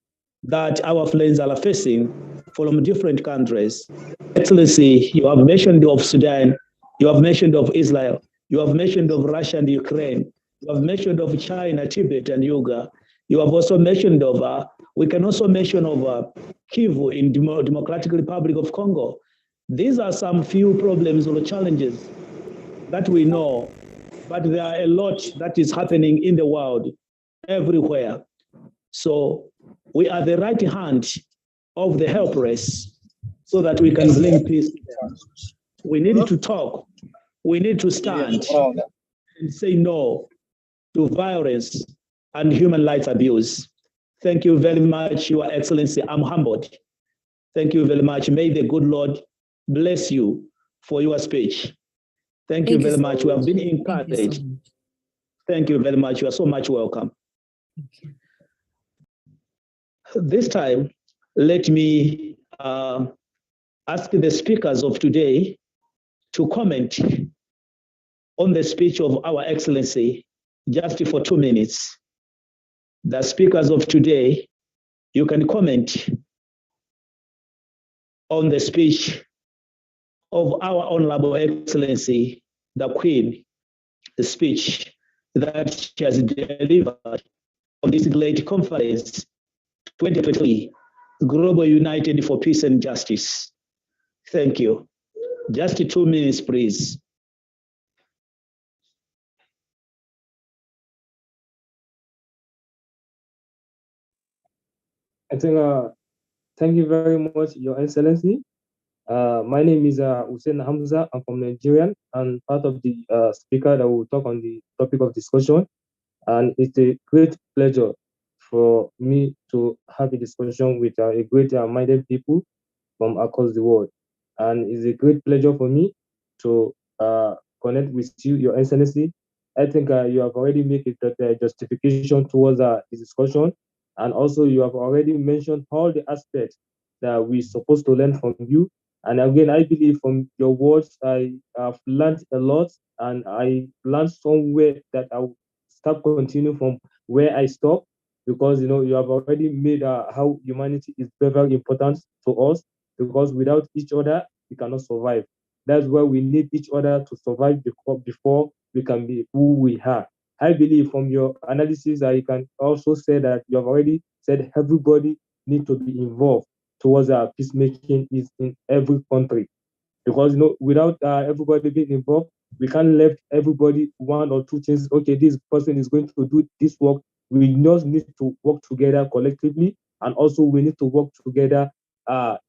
that our friends are facing from different countries. Excellency, you have mentioned of Sudan, you have mentioned of Israel, you have mentioned of Russia and Ukraine, you have mentioned of China, Tibet, and Yuga. You have also mentioned of, we can also mention of Kivu in Democratic Republic of Congo. These are some few problems or challenges that we know, but there are a lot that is happening in the world everywhere. So we are the right hand of the helpless so that we can bring peace. We need to talk. We need to stand and say no to violence and human rights abuse. Thank you very much, Your Excellency. I'm humbled. Thank you very much. May the good Lord bless you for your speech. Thank you very much. We have been encouraged. Thank you very much. You are so much welcome. This time, let me ask the speakers of today to comment on the speech of Our Excellency just for 2 minutes. The speakers of today, you can comment on the speech of Our Honorable Excellency, the Queen, the speech that she has delivered on this great conference, 2023, Global United for Peace and Justice. Thank you. Just 2 minutes, please. I think, thank you very much, Your Excellency. My name is Hussein Hamza. I'm from Nigerian and part of the speaker that will talk on the topic of discussion. And it's a great pleasure for me to have a discussion with a great minded people from across the world. And it's a great pleasure for me to connect with you, Your Excellency. I think you have already made a justification towards the discussion. And also you have already mentioned all the aspects that we're supposed to learn from you. And again, I believe from your words, I have learned a lot, and I learned somewhere that I will start continue from where I stopped, because you have already made how humanity is very, very important to us, because without each other we cannot survive. That's why we need each other to survive before we can be who we are. I believe from your analysis, I can also say that you have already said everybody need to be involved towards peacemaking is in every country, because without everybody being involved, we can't left everybody one or two things. Okay, this person is going to do this work. We just need to work together collectively, and also we need to work together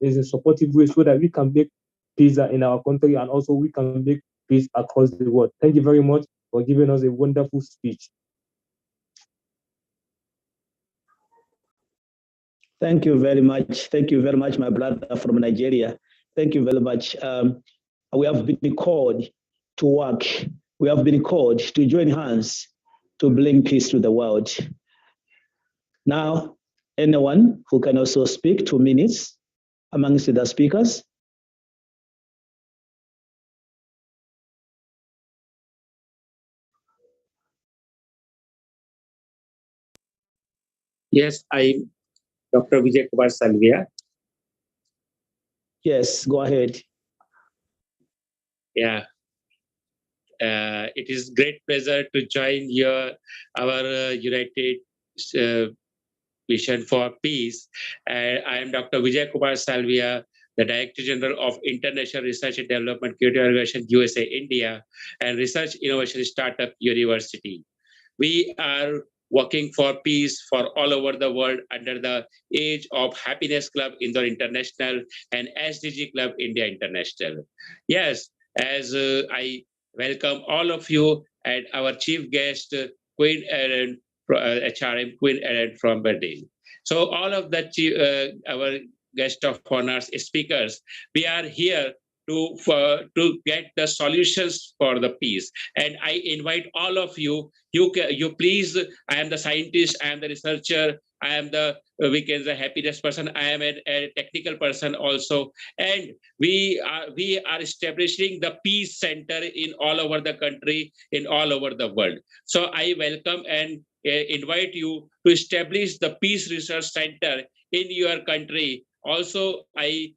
in a supportive way so that we can make peace in our country, and also we can make peace across the world. Thank you very much for giving us a wonderful speech. Thank you very much. Thank you very much, my brother from Nigeria. Thank you very much. We have been called to work. We have been called to join hands to bring peace to the world. Now, anyone who can also speak 2 minutes amongst the speakers? Yes, I'm Dr. Vijay Kumar Salvia. Yes, go ahead. Yeah. It is great pleasure to join our United Vision for Peace. I am Dr. Vijay Kumar Salvia, the Director General of International Research and Development Community Organization, USA, India, and Research Innovation Startup University. We are working for peace for all over the world under the Age of Happiness Club Indore International and SDG Club India International. Yes, as I welcome all of you and our chief guest, Queen Erin, HRM Queen Erin from Berlin. So all of the our guest of honors speakers, we are here to get the solutions for the peace. And I invite all of you, you please, I am the scientist, I am the researcher, I am the happiness person, I am a technical person also. And we are establishing the peace center in all over the country, in all over the world. So I welcome and invite you to establish the Peace Research Center in your country. Also, I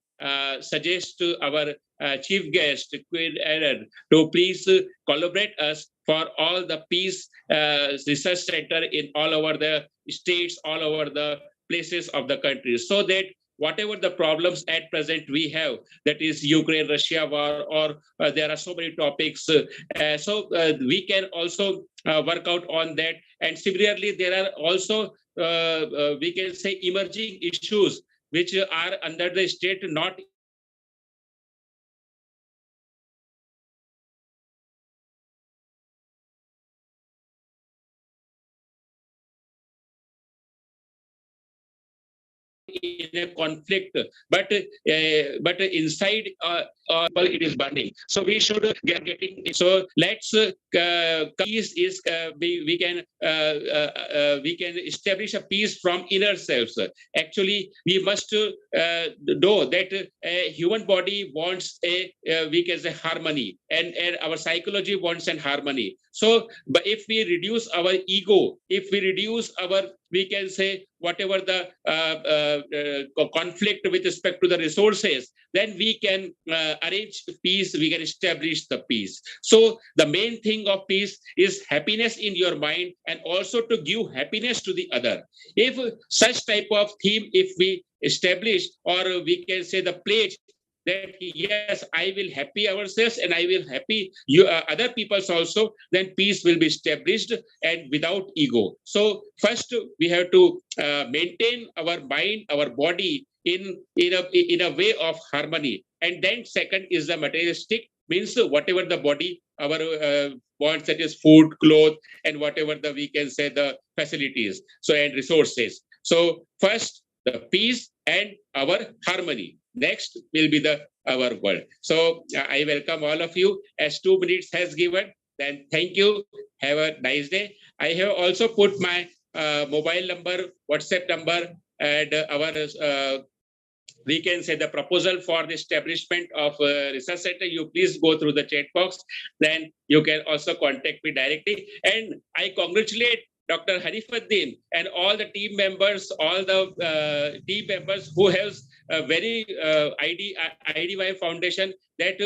suggest to our chief guest, Queen Erin, to please collaborate us for all the peace research center in all over the states, all over the places of the country, so that whatever the problems at present we have, that is Ukraine, Russia war, or there are so many topics, so we can also work out on that. And similarly, there are also, we can say, emerging issues which are under the state not in a conflict, but inside it is burning. So we should get getting. So let's peace is we can establish a peace from inner selves. Actually, we must know that a human body wants a we can say harmony, and our psychology wants an harmony. So, but if we reduce our ego, if we reduce our, we can say, whatever the conflict with respect to the resources, then we can arrange peace, we can establish the peace. So the main thing of peace is happiness in your mind, and also to give happiness to the other. If such type of theme, if we establish, or we can say the pledge, that yes, I will happy ourselves and I will happy you other peoples also, then peace will be established, and without ego. So first we have to maintain our mind, our body in a way of harmony, and then second is the materialistic, means whatever the body our wants, that is food, clothes, and whatever the we can say the facilities, so and resources. So first the peace and our harmony, next will be the our world. So I welcome all of you. As 2 minutes has given, then thank you, have a nice day. I have also put my mobile number, WhatsApp number, and our we can say the proposal for the establishment of a research center. You please go through the chat box, then you can also contact me directly. And I congratulate Dr. Hanifuddin and all the team members, all the team members who have a very IDYM Foundation, that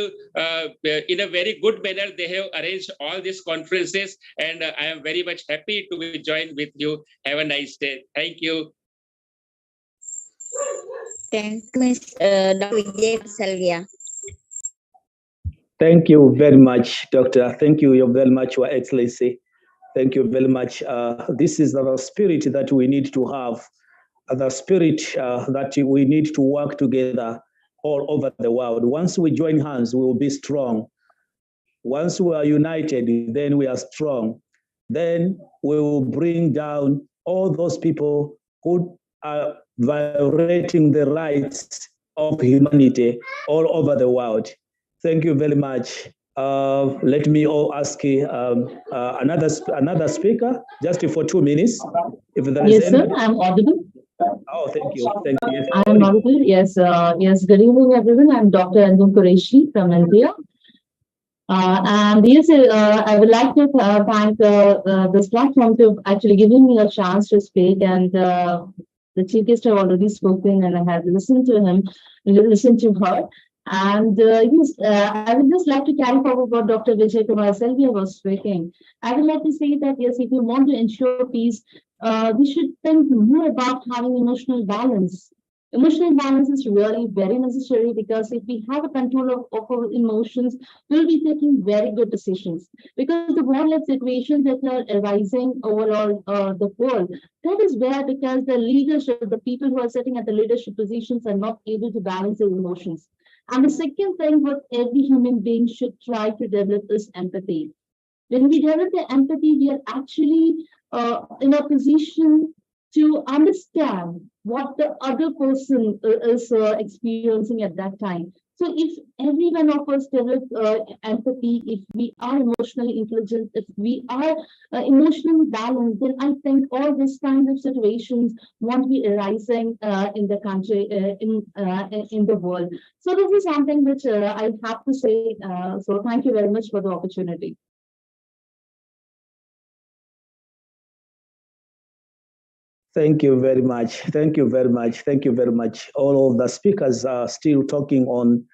in a very good manner they have arranged all these conferences, and I am very much happy to join with you. Have a nice day. Thank you. Thank you, Dr. Vijay Salvia. Thank you very much, Doctor. Thank you very much, Your Excellency. Thank you very much. This is the spirit that we need to have, the spirit that we need to work together all over the world. Once we join hands, we will be strong. Once we are united, then we are strong. Then we will bring down all those people who are violating the rights of humanity all over the world. Thank you very much. Let me all ask another speaker just for 2 minutes. If there is yes, sir, I'm audible. Oh, thank you. Thank you. Yes, I am audible. Yes, yes. Good evening, everyone. I'm Dr. Anjum Qureshi from India. And yes, I would like to thank this platform to actually giving me a chance to speak. And the chief guest have already spoken, and I have listened to him, listened to her. And yes, I would just like to carry forward what Dr. Vijay Kumar Selvia was speaking. I would like to say that yes, if you want to ensure peace, we should think more about having emotional balance. Emotional balance is really very necessary, because if we have a control of our emotions, we'll be taking very good decisions. Because the war-like situations that are arising overall the world, that is where, because the leadership, the people who are sitting at the leadership positions are not able to balance their emotions. And the second thing what every human being should try to develop is empathy. When we develop the empathy, we are actually in a position to understand what the other person is experiencing at that time. So if every one of us develop empathy, if we are emotionally intelligent, if we are emotionally balanced, then I think all these kinds of situations won't be arising in the country, in the world. So this is something which I have to say. So thank you very much for the opportunity. Thank you very much. Thank you very much. Thank you very much. All of the speakers are still talking on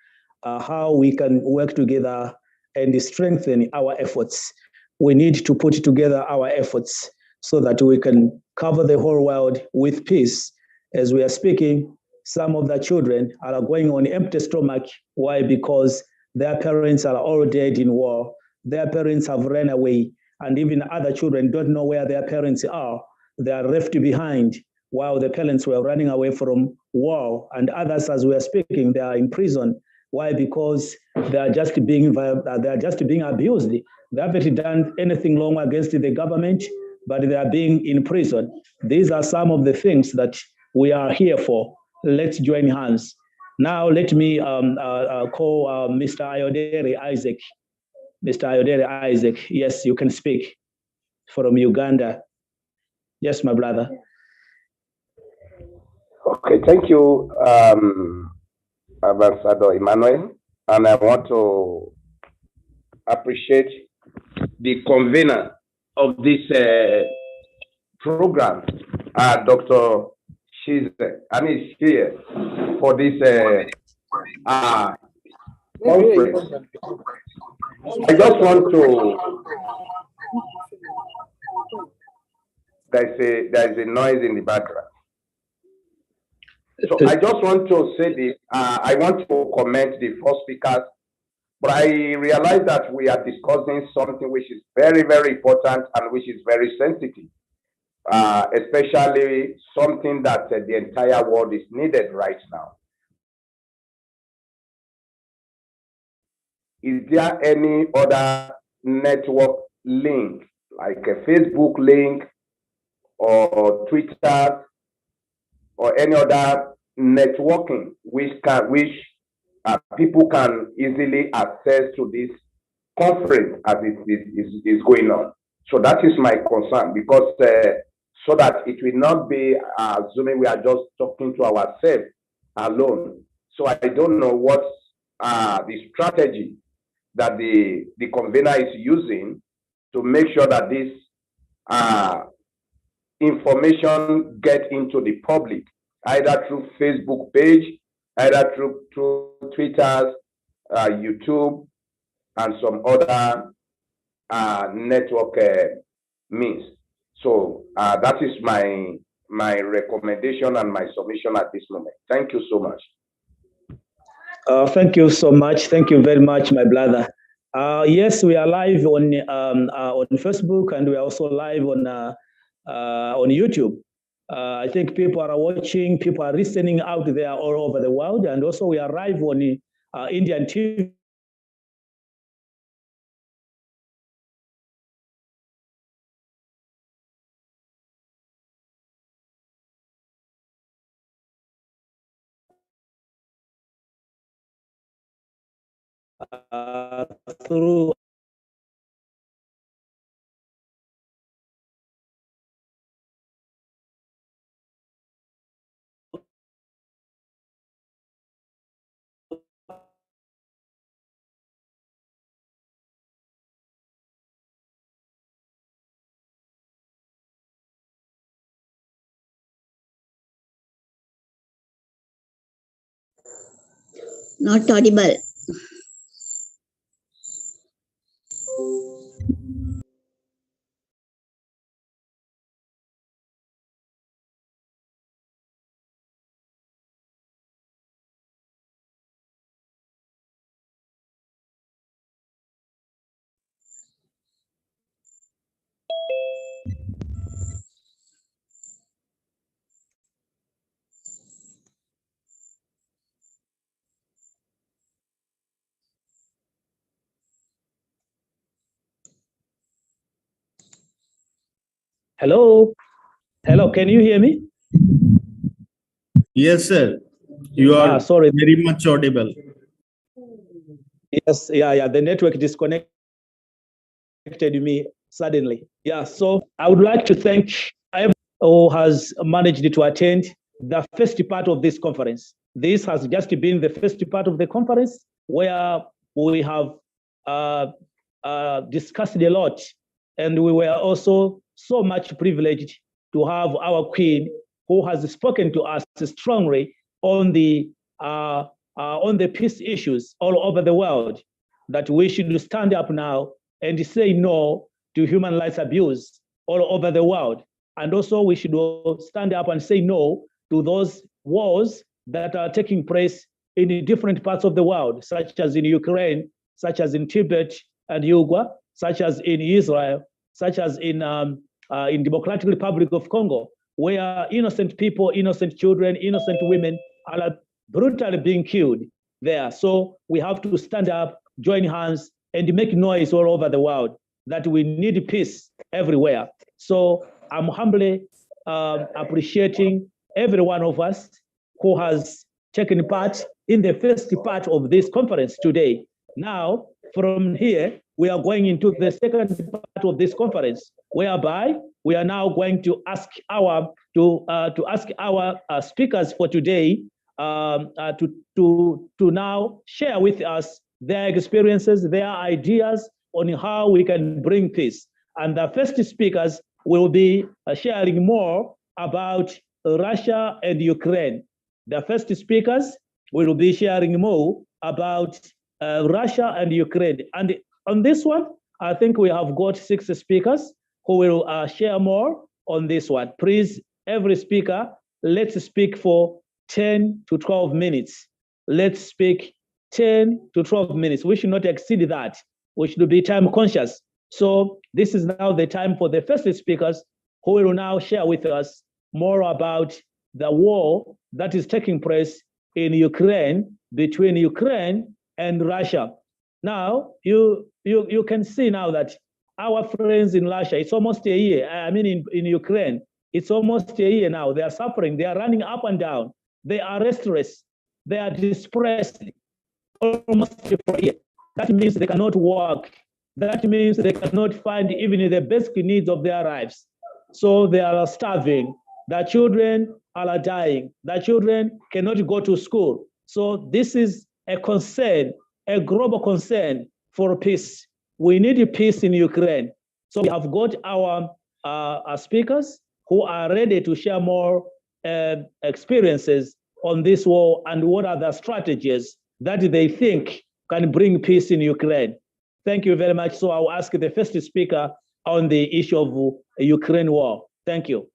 how we can work together and strengthen our efforts. We need to put together our efforts so that we can cover the whole world with peace. As we are speaking, some of the children are going on empty stomach. Why? Because their parents are all dead in war. Their parents have run away, and even other children don't know where their parents are. They are left behind while the parents were running away from war, and others, as we are speaking, they are in prison. Why? Because they are just being abused. They haven't done anything wrong against the government, but they are being in prison. These are some of the things that we are here for. Let's join hands. Now, let me call Mr. Ayodele Isaac. Mr. Ayodele Isaac, yes, you can speak from Uganda. Yes, my brother. Okay, thank you, Ambassador Emmanuel. And I want to appreciate the convener of this program, Dr. She's here for this conference. I just want to, there's a noise in the background. So I just want to say this, I want to comment the first speakers, but I realize that we are discussing something which is very, very important and which is very sensitive, especially something that the entire world is needed right now. Is there any other network link, like a Facebook link or Twitter or any other networking which people can easily access to this conference as it is going on? So that is my concern, because so that it will not be assuming we are just talking to ourselves alone. So I don't know what the strategy that the convener is using to make sure that this information get into the public, either through Facebook page, either through Twitter, YouTube, and some other network means. So that is my recommendation and my submission at this moment. Thank you so much. Thank you so much. Thank you very much, my brother. Yes, we are live on Facebook, and we are also live on YouTube. I think people are watching, people are listening out there all over the world, and also we are live on Indian TV. Through Not audible. hello, can you hear me? Yes, sir. You are sorry. Very much audible. Yes, yeah. The network disconnected me suddenly. Yeah, so I would like to thank everyone who has managed to attend the first part of this conference. This has just been the first part of the conference where we have discussed a lot, and we were also so much privileged to have our queen, who has spoken to us strongly on the peace issues all over the world, that we should stand up now and say no to human rights abuse all over the world. And also we should stand up and say no to those wars that are taking place in different parts of the world, such as in Ukraine, such as in Tibet and Uruguay, such as in Israel, such as in Democratic Republic of Congo, where innocent people, innocent children, innocent women are brutally being killed there. So we have to stand up, join hands, and make noise all over the world that we need peace everywhere. So I'm humbly appreciating every one of us who has taken part in the first part of this conference today. Now, from here, we are going into the second part of this conference, whereby we are now going to ask our speakers for today to now share with us their experiences, their ideas on how we can bring peace. And the first speakers will be sharing more about Russia and Ukraine. The first speakers will be sharing more about Russia and Ukraine. And on this one, I think we have got 6 speakers who will share more on this one. Please, every speaker, let's speak for 10 to 12 minutes. Let's speak 10 to 12 minutes. We should not exceed that. We should be time conscious. So this is now the time for the first speakers who will now share with us more about the war that is taking place in Ukraine, between Ukraine and Russia. Now, you can see now that our friends in Russia, it's almost a year. I mean, in Ukraine, it's almost a year now. They are suffering. They are running up and down. They are restless. They are depressed almost for a year. That means they cannot work. That means they cannot find even the basic needs of their lives. So they are starving. Their children are dying. Their children cannot go to school. So this is a concern, a global concern for peace. We need peace in Ukraine. So we have got our speakers who are ready to share more experiences on this war and what are the strategies that they think can bring peace in Ukraine. Thank you very much. So I'll ask the first speaker on the issue of Ukraine war. Thank you.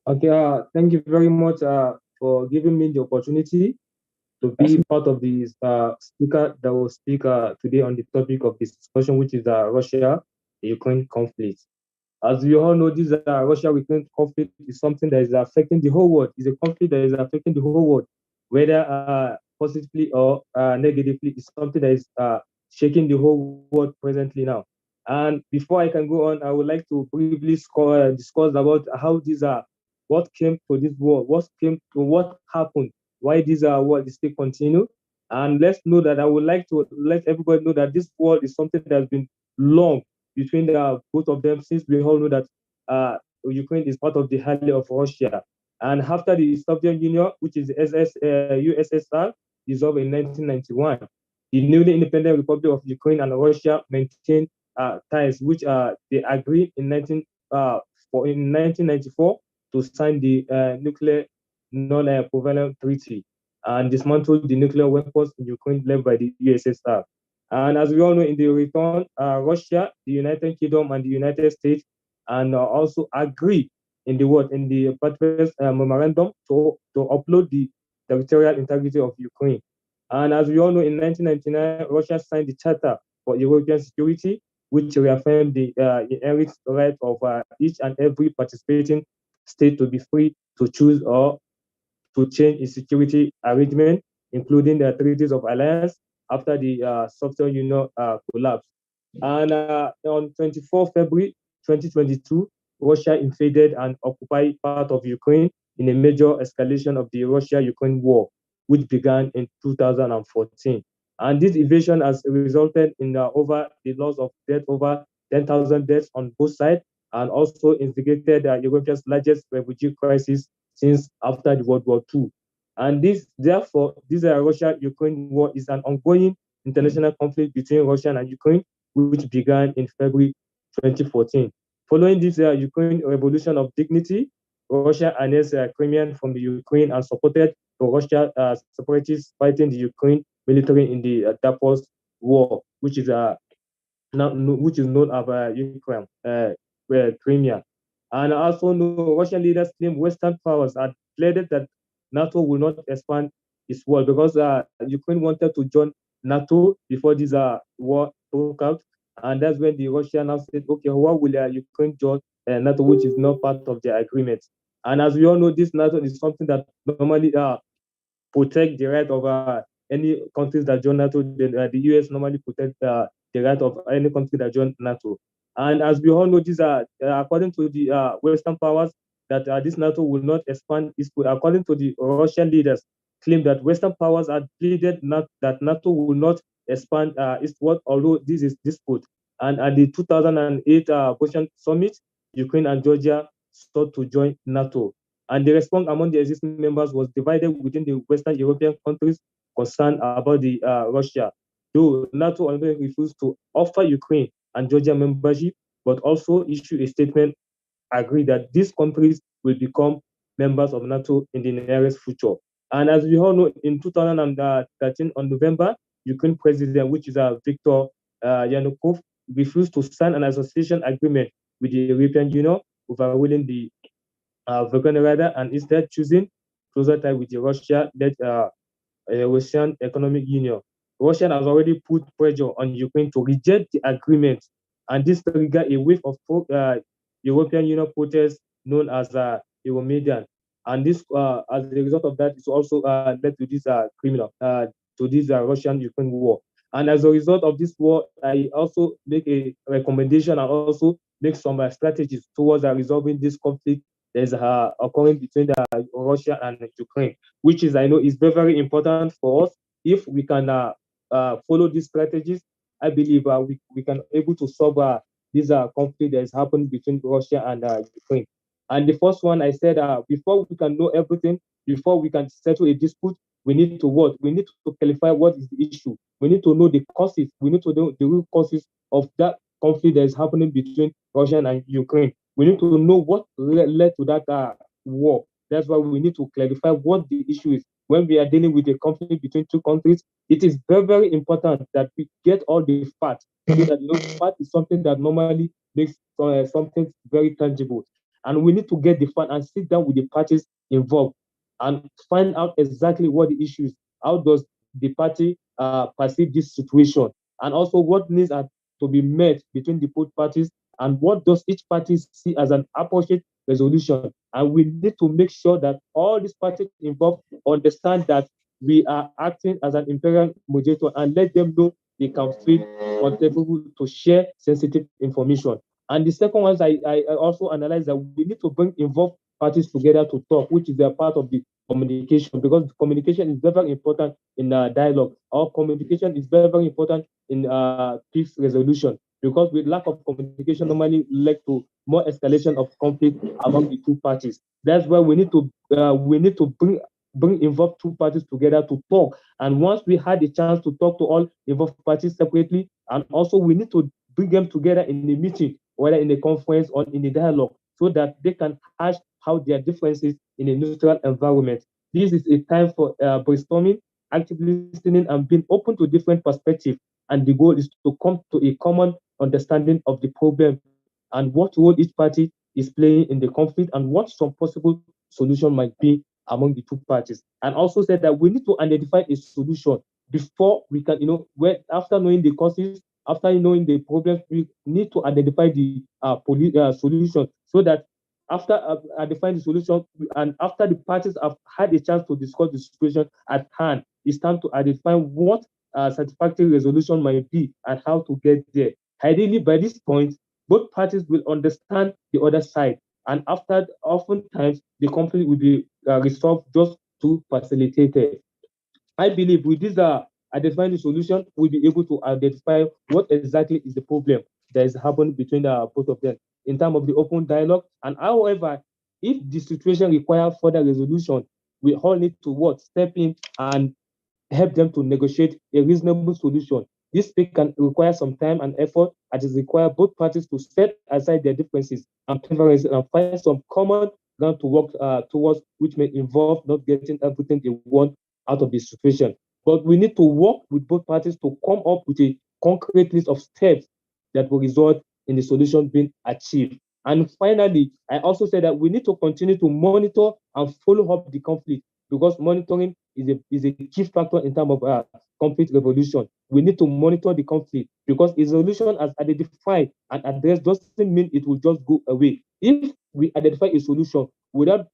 Okay, thank you very much for giving me the opportunity to be part of the speaker that will speak today on the topic of this discussion, which is Russia-Ukraine conflict. As we all know, this Russia-Ukraine conflict is something that is affecting the whole world. It's a conflict that is affecting the whole world, whether positively or negatively. It's something that is shaking the whole world presently now. And before I can go on, I would like to briefly discuss about how these are, what came to this war, what happened, why this war is still continue. And let's know that I would like to let everybody know that this war is something that has been long between both of them, since we all know that Ukraine is part of the ally of Russia. And after the Soviet Union, which is USSR, dissolved in 1991, the newly independent Republic of Ukraine and Russia maintained ties, which they agreed in 1994 to sign the nuclear non-prevalence treaty and dismantle the nuclear weapons in Ukraine led by the USSR. And as we all know, in the return, Russia, the United Kingdom, and the United States, and also agree in the Patriot memorandum to upload the territorial integrity of Ukraine. And as we all know, in 1999, Russia signed the Charter for European Security, which reaffirmed the inherent right of each and every participating state to be free to choose or to change its security arrangement, including the treaties of alliance after the Soviet Union collapse. And on 24 February 2022, Russia invaded and occupied part of Ukraine in a major escalation of the Russia-Ukraine war, which began in 2014. And this invasion has resulted in over 10,000 deaths on both sides, and also instigated Europe's largest refugee crisis since after the World War II. And this Russia-Ukraine war is an ongoing international conflict between Russia and Ukraine, which began in February 2014. Following this Ukraine revolution of dignity, Russia annexed Crimea from the Ukraine and supported the Russia separatists fighting the Ukraine military in the Darfur war, which is known as Ukraine, Crimea. And also, Russian leaders claim Western powers had pleaded that NATO will not expand its war because Ukraine wanted to join NATO before this war broke out. And that's when the Russia now said, okay, what will Ukraine join NATO, which is not part of the agreement? And as we all know, this NATO is something that normally protect the right of any countries that join NATO. The US normally protect the right of any country that join NATO. And as we all know, these are according to the Western powers that this NATO will not expand. According to the Russian leaders, claim that Western powers are pleaded that NATO will not expand eastward, although this is dispute. And at the 2008 Russian summit, Ukraine and Georgia sought to join NATO. And the response among the existing members was divided within the Western European countries concerned about the Russia. Though NATO already refused to offer Ukraine and Georgia membership, but also issue a statement agree that these countries will become members of NATO in the nearest future. And as we all know, in 2013, on November, Ukraine president, which is Viktor Yanukovych, refused to sign an association agreement with the European Union, overruling the Volkswagen and instead choosing closer tie with the Russia-led Russian Economic Union. Russia has already put pressure on Ukraine to reject the agreement, and this triggered a wave of European Union protests known as Euromaidan. And this, as a result of that, it's also led to this criminal, to this Russian-Ukraine war. And as a result of this war, I also make a recommendation and also make some strategies towards resolving this conflict that is occurring between Russia and Ukraine, which is, I know, is very, very important for us. If we can follow these strategies, I believe we can able to solve this conflict that is happening between Russia and Ukraine. And the first one, I said, before we can know everything, before we can settle a dispute, we need to what? We need to clarify what is the issue. We need to know the causes. We need to know the root causes of that conflict that is happening between Russia and Ukraine. We need to know what led to that war. That's why we need to clarify what the issue is. When we are dealing with a conflict between two countries, it is very, very important that we get all the facts, so that fact is something that normally makes something very tangible. And we need to get the fact and sit down with the parties involved and find out exactly what the issue is. How does the party perceive this situation? And also what needs to be met between the both parties, and what does each party see as an appropriate resolution. And we need to make sure that all these parties involved understand that we are acting as an imperial mediator, and let them know they can feel comfortable to share sensitive information. And the second one, I also analyze that we need to bring involved parties together to talk, which is a part of the communication, because communication is very, very important in dialogue. Our communication is very, very important in peace resolution, because with lack of communication normally led to more escalation of conflict among the two parties. That's why we need to bring involved two parties together to talk. And once we had a chance to talk to all involved parties separately, and also we need to bring them together in a meeting, whether in a conference or in a dialogue, so that they can hash out their differences in a neutral environment. This is a time for brainstorming, active listening, and being open to different perspectives. And the goal is to come to a common understanding of the problem and what role each party is playing in the conflict, and what some possible solution might be among the two parties. And also said that we need to identify a solution before we can, when after knowing the causes, after knowing the problems, we need to identify the solution, so that after identifying the solution and after the parties have had a chance to discuss the situation at hand, it's time to identify what satisfactory resolution might be and how to get there. Ideally, by this point, both parties will understand the other side, and after oftentimes the conflict will be resolved just to facilitate it. I believe with this identifying the solution, we'll be able to identify what exactly is the problem that is happening between both of them in terms of the open dialogue. And however, if the situation requires further resolution, we all need to step in and help them to negotiate a reasonable solution. This can require some time and effort, and it requires both parties to set aside their differences and preferences and find some common ground to work towards, which may involve not getting everything they want out of the situation. But we need to work with both parties to come up with a concrete list of steps that will result in the solution being achieved. And finally, I also said that we need to continue to monitor and follow up the conflict, because monitoring is a key factor in terms of conflict resolution. We need to monitor the conflict because a solution as identified and addressed doesn't mean it will just go away. If we identify a solution without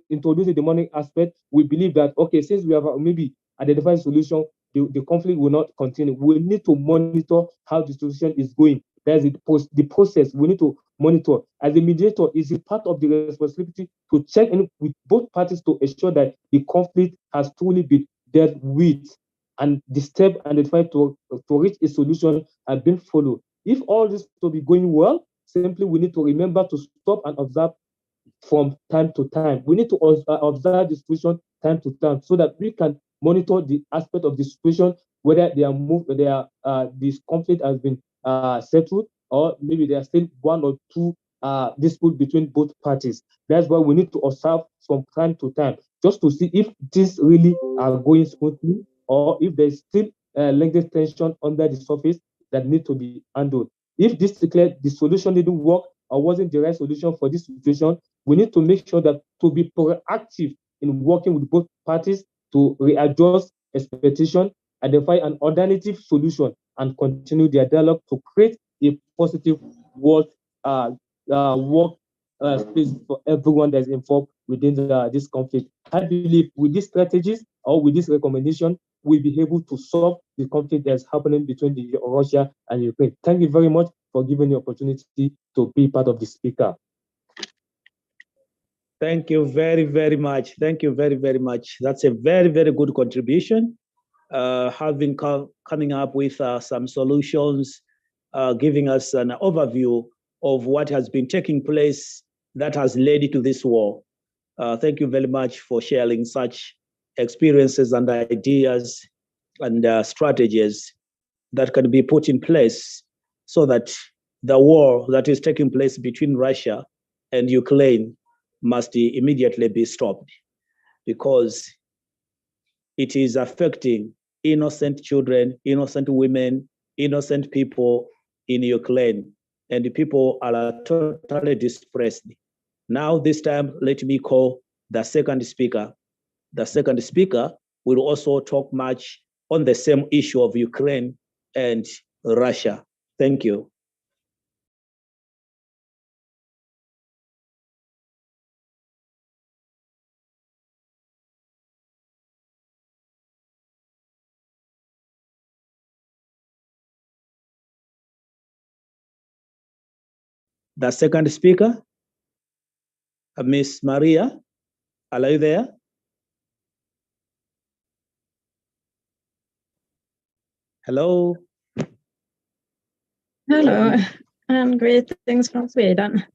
introducing the money aspect, we believe that, okay, since we have maybe identified a solution, the conflict will not continue. We need to monitor how the solution is going. There's the process. We need to monitor. As a mediator, is it part of the responsibility to check in with both parties to ensure that the conflict has truly been dealt with and the step identified to reach a solution have been followed. If all this to be going well, simply we need to remember to stop and observe from time to time. We need to observe the situation time to time so that we can monitor the aspect of the situation, whether this conflict has been settled or maybe there are still one or two dispute between both parties. That's why we need to observe from time to time just to see if things really are going smoothly or if there's still lengthy tension under the surface that need to be handled. If this declared the solution didn't work or wasn't the right solution for this situation, we need to make sure that to be proactive in working with both parties to readjust expectation, identify an alternative solution, and continue their dialogue to create a positive work space for everyone that's involved within this conflict. I believe with these strategies or with this recommendation, we'll be able to solve the conflict that's happening between Russia and Ukraine. Thank you very much for giving the opportunity to be part of the speaker. Thank you very, very much. Thank you very, very much. That's a very, very good contribution. Coming up with some solutions, giving us an overview of what has been taking place that has led to this war. Thank you very much for sharing such experiences and ideas and strategies that can be put in place so that the war that is taking place between Russia and Ukraine must immediately be stopped because it is affecting innocent children, innocent women, innocent people in Ukraine, and the people are totally distressed. Now, this time, let me call the second speaker. The second speaker will also talk much on the same issue of Ukraine and Russia. Thank you. The second speaker, Miss Maria, are you there? Hello. Hello, and greetings from Sweden.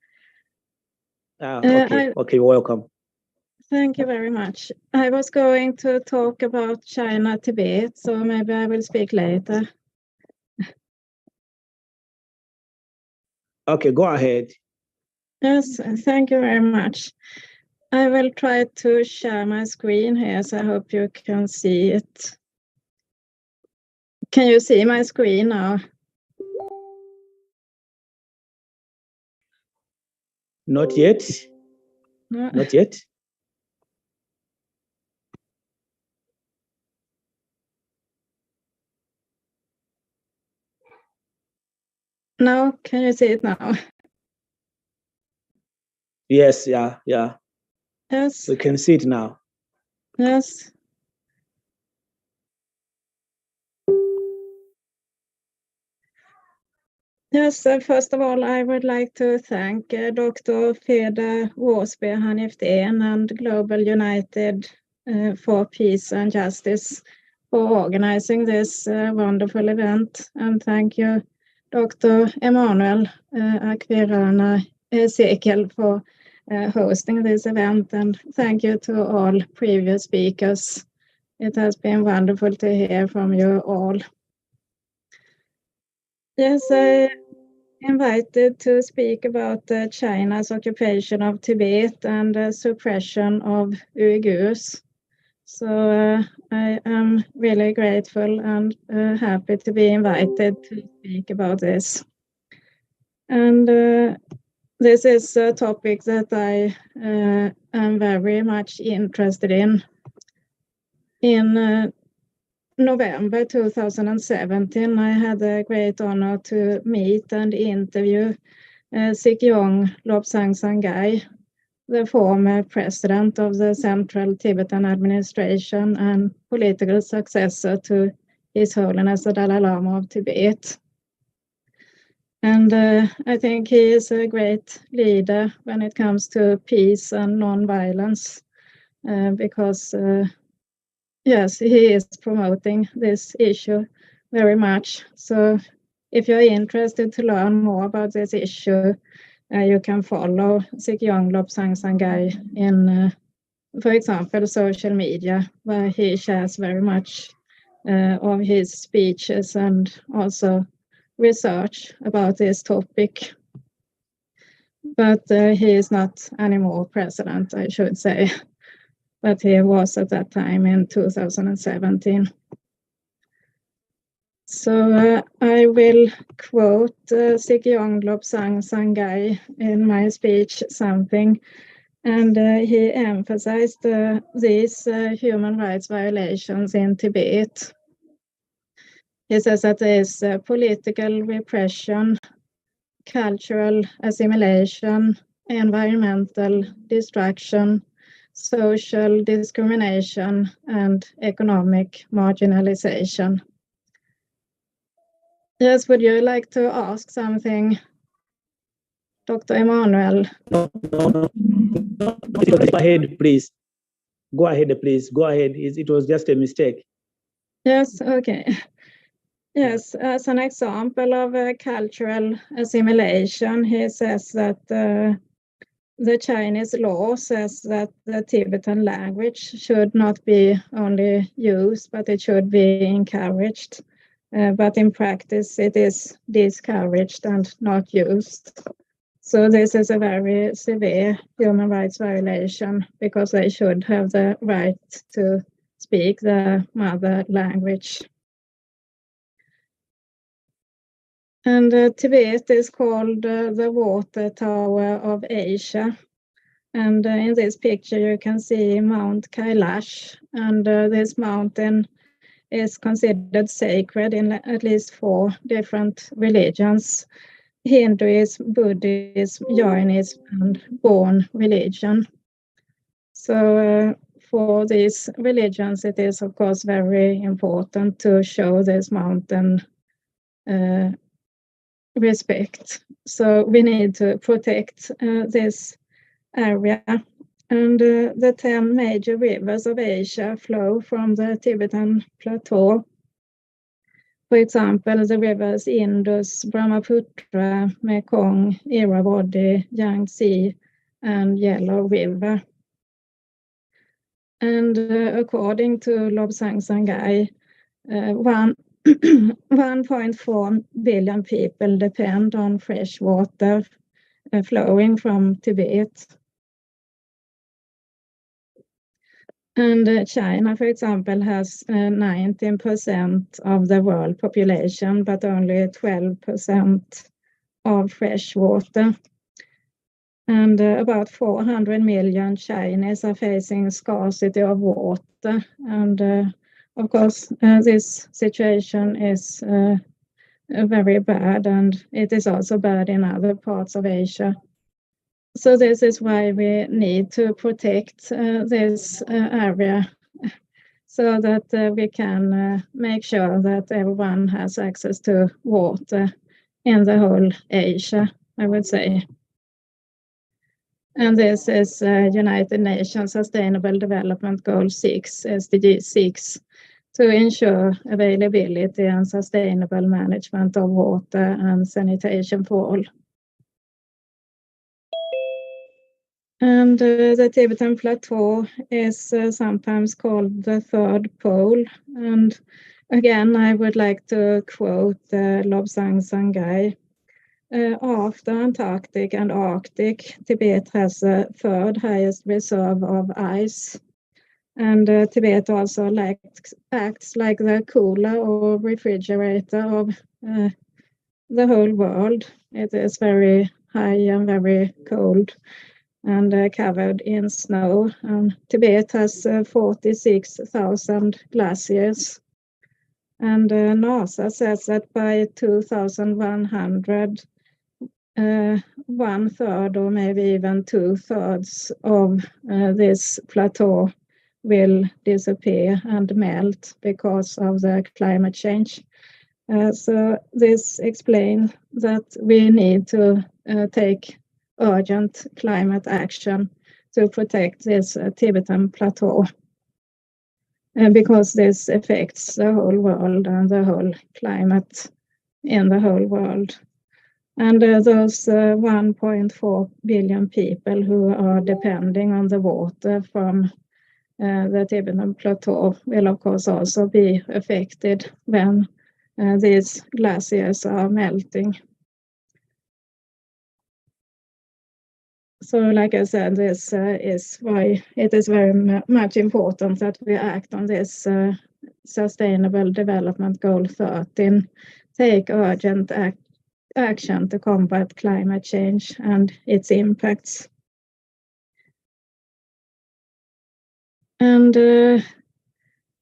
Okay, welcome. Thank you very much. I was going to talk about China, Tibet, so maybe I will speak later. Okay, go ahead. Yes, thank you very much. I will try to share my screen here, so I hope you can see it. Can you see my screen now? Not yet. No. Not yet. No, can you see it now? Yes, yeah. Yes. We can see it now. Yes. Yes, first of all, I would like to thank Dr. Fede Worsby Hanifdén and Global United for Peace and Justice for organizing this wonderful event. And thank you, Dr. Emanuel Akvirana Sekel for hosting this event. And thank you to all previous speakers. It has been wonderful to hear from you all. Yes, I invited to speak about China's occupation of Tibet and the suppression of Uyghurs. So I am really grateful and happy to be invited to speak about this. And this is a topic that I am very much interested in. In November 2017, I had the great honor to meet and interview Sikyong Lobsang Sangay, the former president of the Central Tibetan Administration and political successor to His Holiness the Dalai Lama of Tibet. And I think he is a great leader when it comes to peace and non-violence, because yes, he is promoting this issue very much. So if you're interested to learn more about this issue, you can follow Sikyong Lobsang Sangay in, for example, social media, where he shares very much of his speeches and also research about this topic. But he is not anymore president, I should say. But he was at that time in 2017. So I will quote Sikyong Lobsang Sangay in my speech something, and he emphasized these human rights violations in Tibet. He says that there is political repression, cultural assimilation, environmental destruction, social discrimination, and economic marginalization. Yes, would you like to ask something, Dr. Emanuel? No. Go ahead, please. Go ahead, please. Go ahead. It was just a mistake. Yes, okay. Yes, as an example of cultural assimilation, he says that the Chinese law says that the Tibetan language should not be only used, but it should be encouraged. But in practice, it is discouraged and not used. So this is a very severe human rights violation, because they should have the right to speak their mother language. And Tibet is called the Water Tower of Asia. And in this picture, you can see Mount Kailash. And this mountain is considered sacred in at least 4 different religions: Hinduism, Buddhism, Jainism, and Bon religion. So for these religions, it is, of course, very important to show this mountain respect. So we need to protect this area. And the 10 major rivers of Asia flow from the Tibetan plateau. For example, the rivers Indus, Brahmaputra, Mekong, Irrawaddy, Yangtze, and Yellow River. And according to Lobsang Sangay, 1.4 billion people depend on fresh water flowing from Tibet. And China, for example, has 19% of the world population, but only 12% of fresh water. And about 400 million Chinese are facing scarcity of water. And of course, this situation is very bad, and it is also bad in other parts of Asia. So this is why we need to protect this area, so that we can make sure that everyone has access to water in the whole Asia, I would say. And this is United Nations Sustainable Development Goal 6, SDG 6, to ensure availability and sustainable management of water and sanitation for all. And the Tibetan Plateau is sometimes called the third pole. And again, I would like to quote Lobsang Sangay. After Antarctic and Arctic, Tibet has the third highest reserve of ice. And Tibet also acts like the cooler or refrigerator of the whole world. It is very high and very cold and covered in snow. Tibet has 46,000 glaciers. And NASA says that by 2100, 1/3 or maybe even 2/3 of this plateau will disappear and melt because of the climate change. So this explains that we need to take urgent climate action to protect this Tibetan plateau. Because this affects the whole world and the whole climate in the whole world. And those 1.4 billion people who are depending on the water from the Tibetan plateau will of course also be affected when these glaciers are melting. So like I said, this is why it is very much important that we act on this Sustainable Development Goal 13, take urgent action to combat climate change and its impacts. And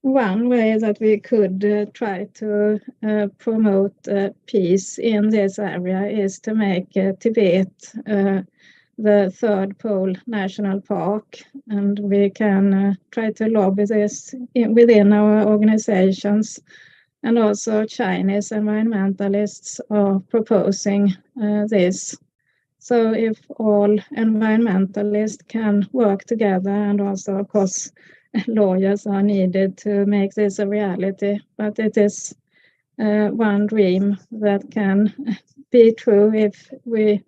one way that we could try to promote peace in this area is to make Tibet the third pole national park, and we can try to lobby this within our organizations. And also Chinese environmentalists are proposing this. So if all environmentalists can work together, and also of course lawyers are needed to make this a reality, but it is one dream that can be true if we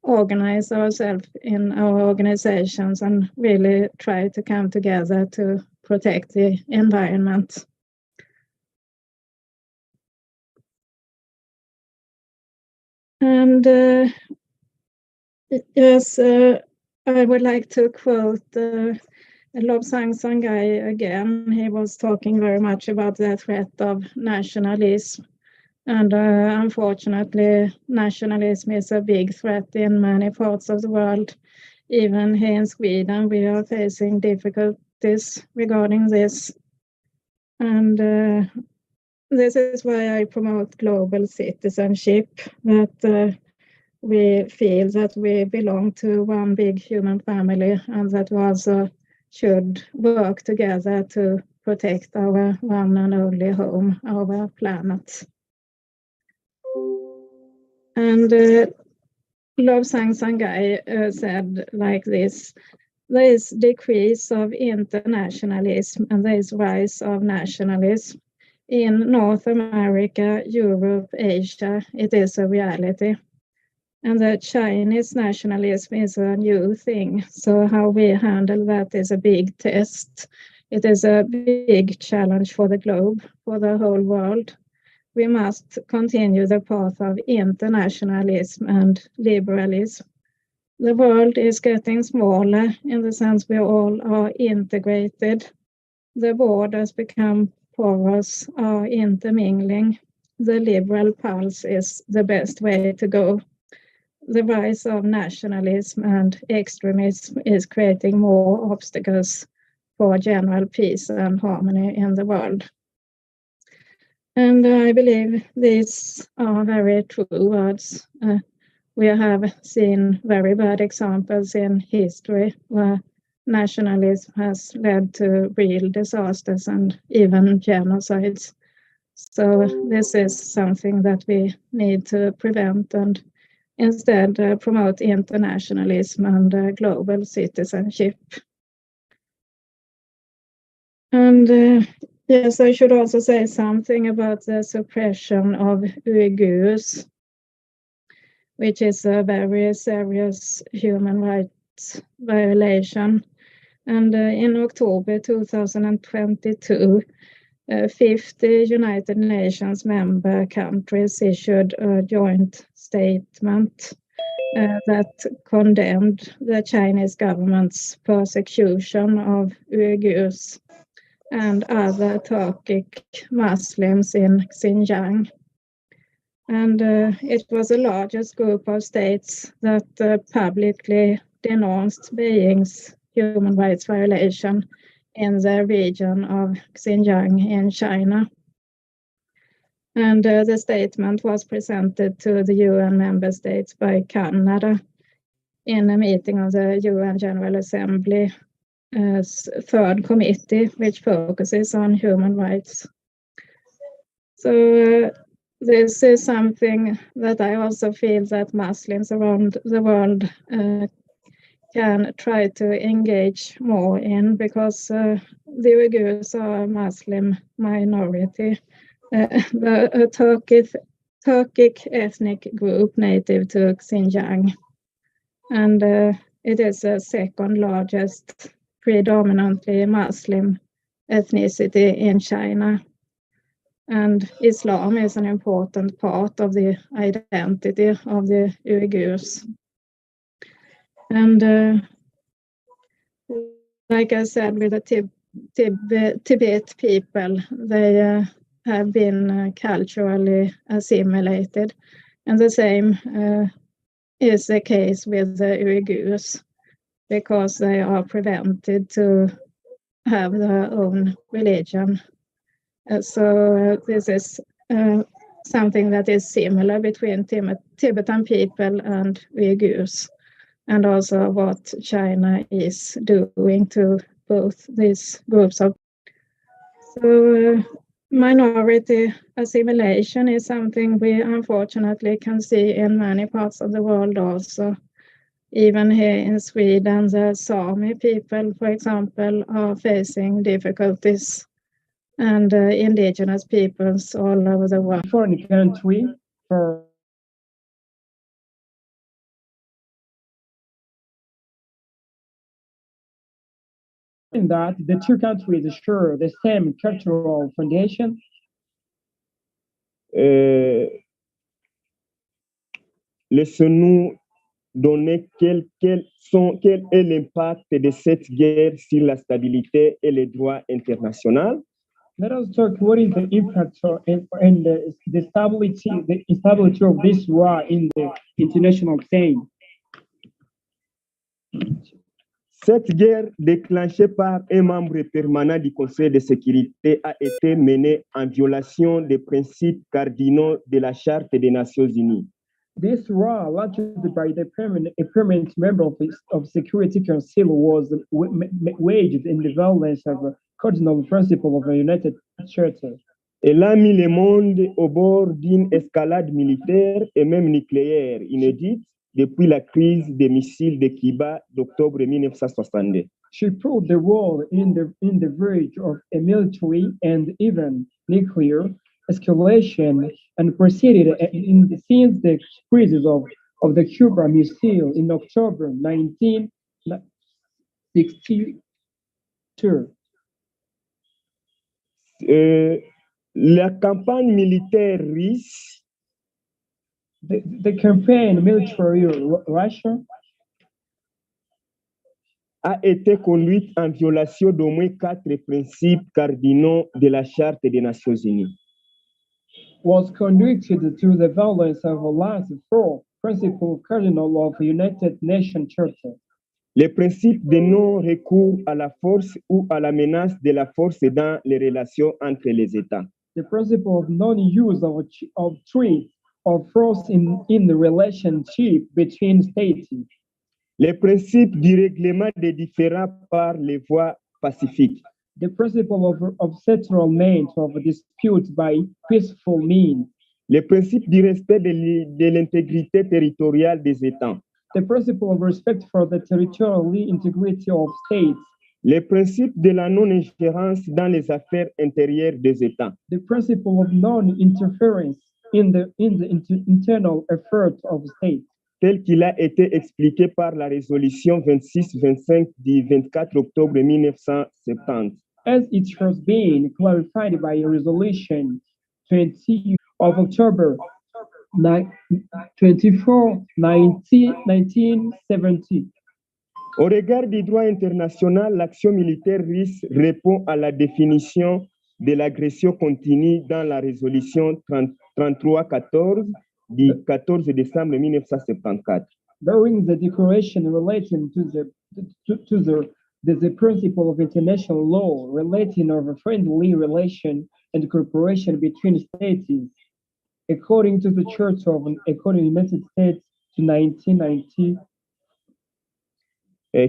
organize ourselves in our organizations and really try to come together to protect the environment. And yes, I would like to quote Lobsang Sangay again. He was talking very much about the threat of nationalism. And unfortunately, nationalism is a big threat in many parts of the world. Even here in Sweden, we are facing difficulties regarding this. And this is why I promote global citizenship, that we feel that we belong to one big human family and that we also should work together to protect our one and only home, our planet. And Lobsang Sangay said like this: there is decrease of internationalism and there is rise of nationalism. In North America, Europe, Asia, it is a reality. And the Chinese nationalism is a new thing. So how we handle that is a big test. It is a big challenge for the globe, for the whole world. We must continue the path of internationalism and liberalism. The world is getting smaller in the sense we all are integrated. The borders become porous, are intermingling. The liberal pulse is the best way to go. The rise of nationalism and extremism is creating more obstacles for general peace and harmony in the world. And I believe these are very true words. We have seen very bad examples in history where nationalism has led to real disasters and even genocides. So this is something that we need to prevent and instead promote internationalism and global citizenship. And yes, I should also say something about the suppression of Uyghurs, which is a very serious human rights violation. And in October 2022, 50 United Nations member countries issued a joint statement that condemned the Chinese government's persecution of Uyghurs and other Turkic Muslims in Xinjiang. And it was the largest group of states that publicly denounced Beijing's human rights violation in the region of Xinjiang in China. And the statement was presented to the UN member states by Canada in a meeting of the UN General Assembly third committee, which focuses on human rights. So this is something that I also feel that Muslims around the world can try to engage more in, because the Uyghurs are a Muslim minority, a Turkic ethnic group native to Xinjiang. And it is the second largest predominantly Muslim ethnicity in China. And Islam is an important part of the identity of the Uyghurs. And like I said, with the Tibet people, they have been culturally assimilated. And the same is the case with the Uyghurs, because they are prevented to have their own religion. So this is something that is similar between Tibetan people and Uyghurs, and also what China is doing to both these groups of. So minority assimilation is something we unfortunately can see in many parts of the world also. Even here in Sweden, the Sami people, for example, are facing difficulties, and indigenous peoples all over the world. Foreign country for in that the two countries share the same cultural foundation. Laissez-nous donner quel est l'impact de cette guerre sur la stabilité et les droits internationaux. Let us talk what is the impact and the stability of this war in the international scene. Cette guerre déclenchée par un membre permanent du Conseil de sécurité a été menée en violation des principes cardinaux de la Charte des Nations Unies. This war, launched by a permanent member of Security Council, was waged in the violence of a cardinal principle of the United Churches. Elle a mis le monde au bord d'une escalade militaire et même nucléaire inédite depuis la crise des missiles de Cuba d'octobre 1962. She put the world in the verge of a military and even nuclear escalation, and proceeded since the crisis of the Cuba missile in October 1962. La campagne militaire russe, the campaign military Russia, a été conduite en violation d'au moins 4 principes cardinaux de la Charte des Nations Unies. Was conducted through the violence of the last 4 principles cardinal of the United Nations Church. Le principe de non-recours à la force ou à la menace de la force dans les relations entre les États. The principle of non-use of threat or force in the relationship between states. Le principe du règlement des différends par les voies pacifiques. The principle of settlement of disputes by peaceful means. Le principe du respect de l'intégrité territoriale des États. The principle of respect for the territorial integrity of states. Le principe de la non-ingérence dans les affaires intérieures des États. The principle of non-interference in the internal affairs of states. Tel qu'il a été expliqué par la résolution 26-25 du 24 octobre 1970. As it has been clarified by a resolution 20 of October 24, 1970. Au regard du droit international, l'action militaire russe répond à la définition de l'agression continue dans la résolution 33-14 du 14 décembre 1974. During the declaration relating to the principle of international law relating of a friendly relation and cooperation between states, according to the Church of United States to 1990.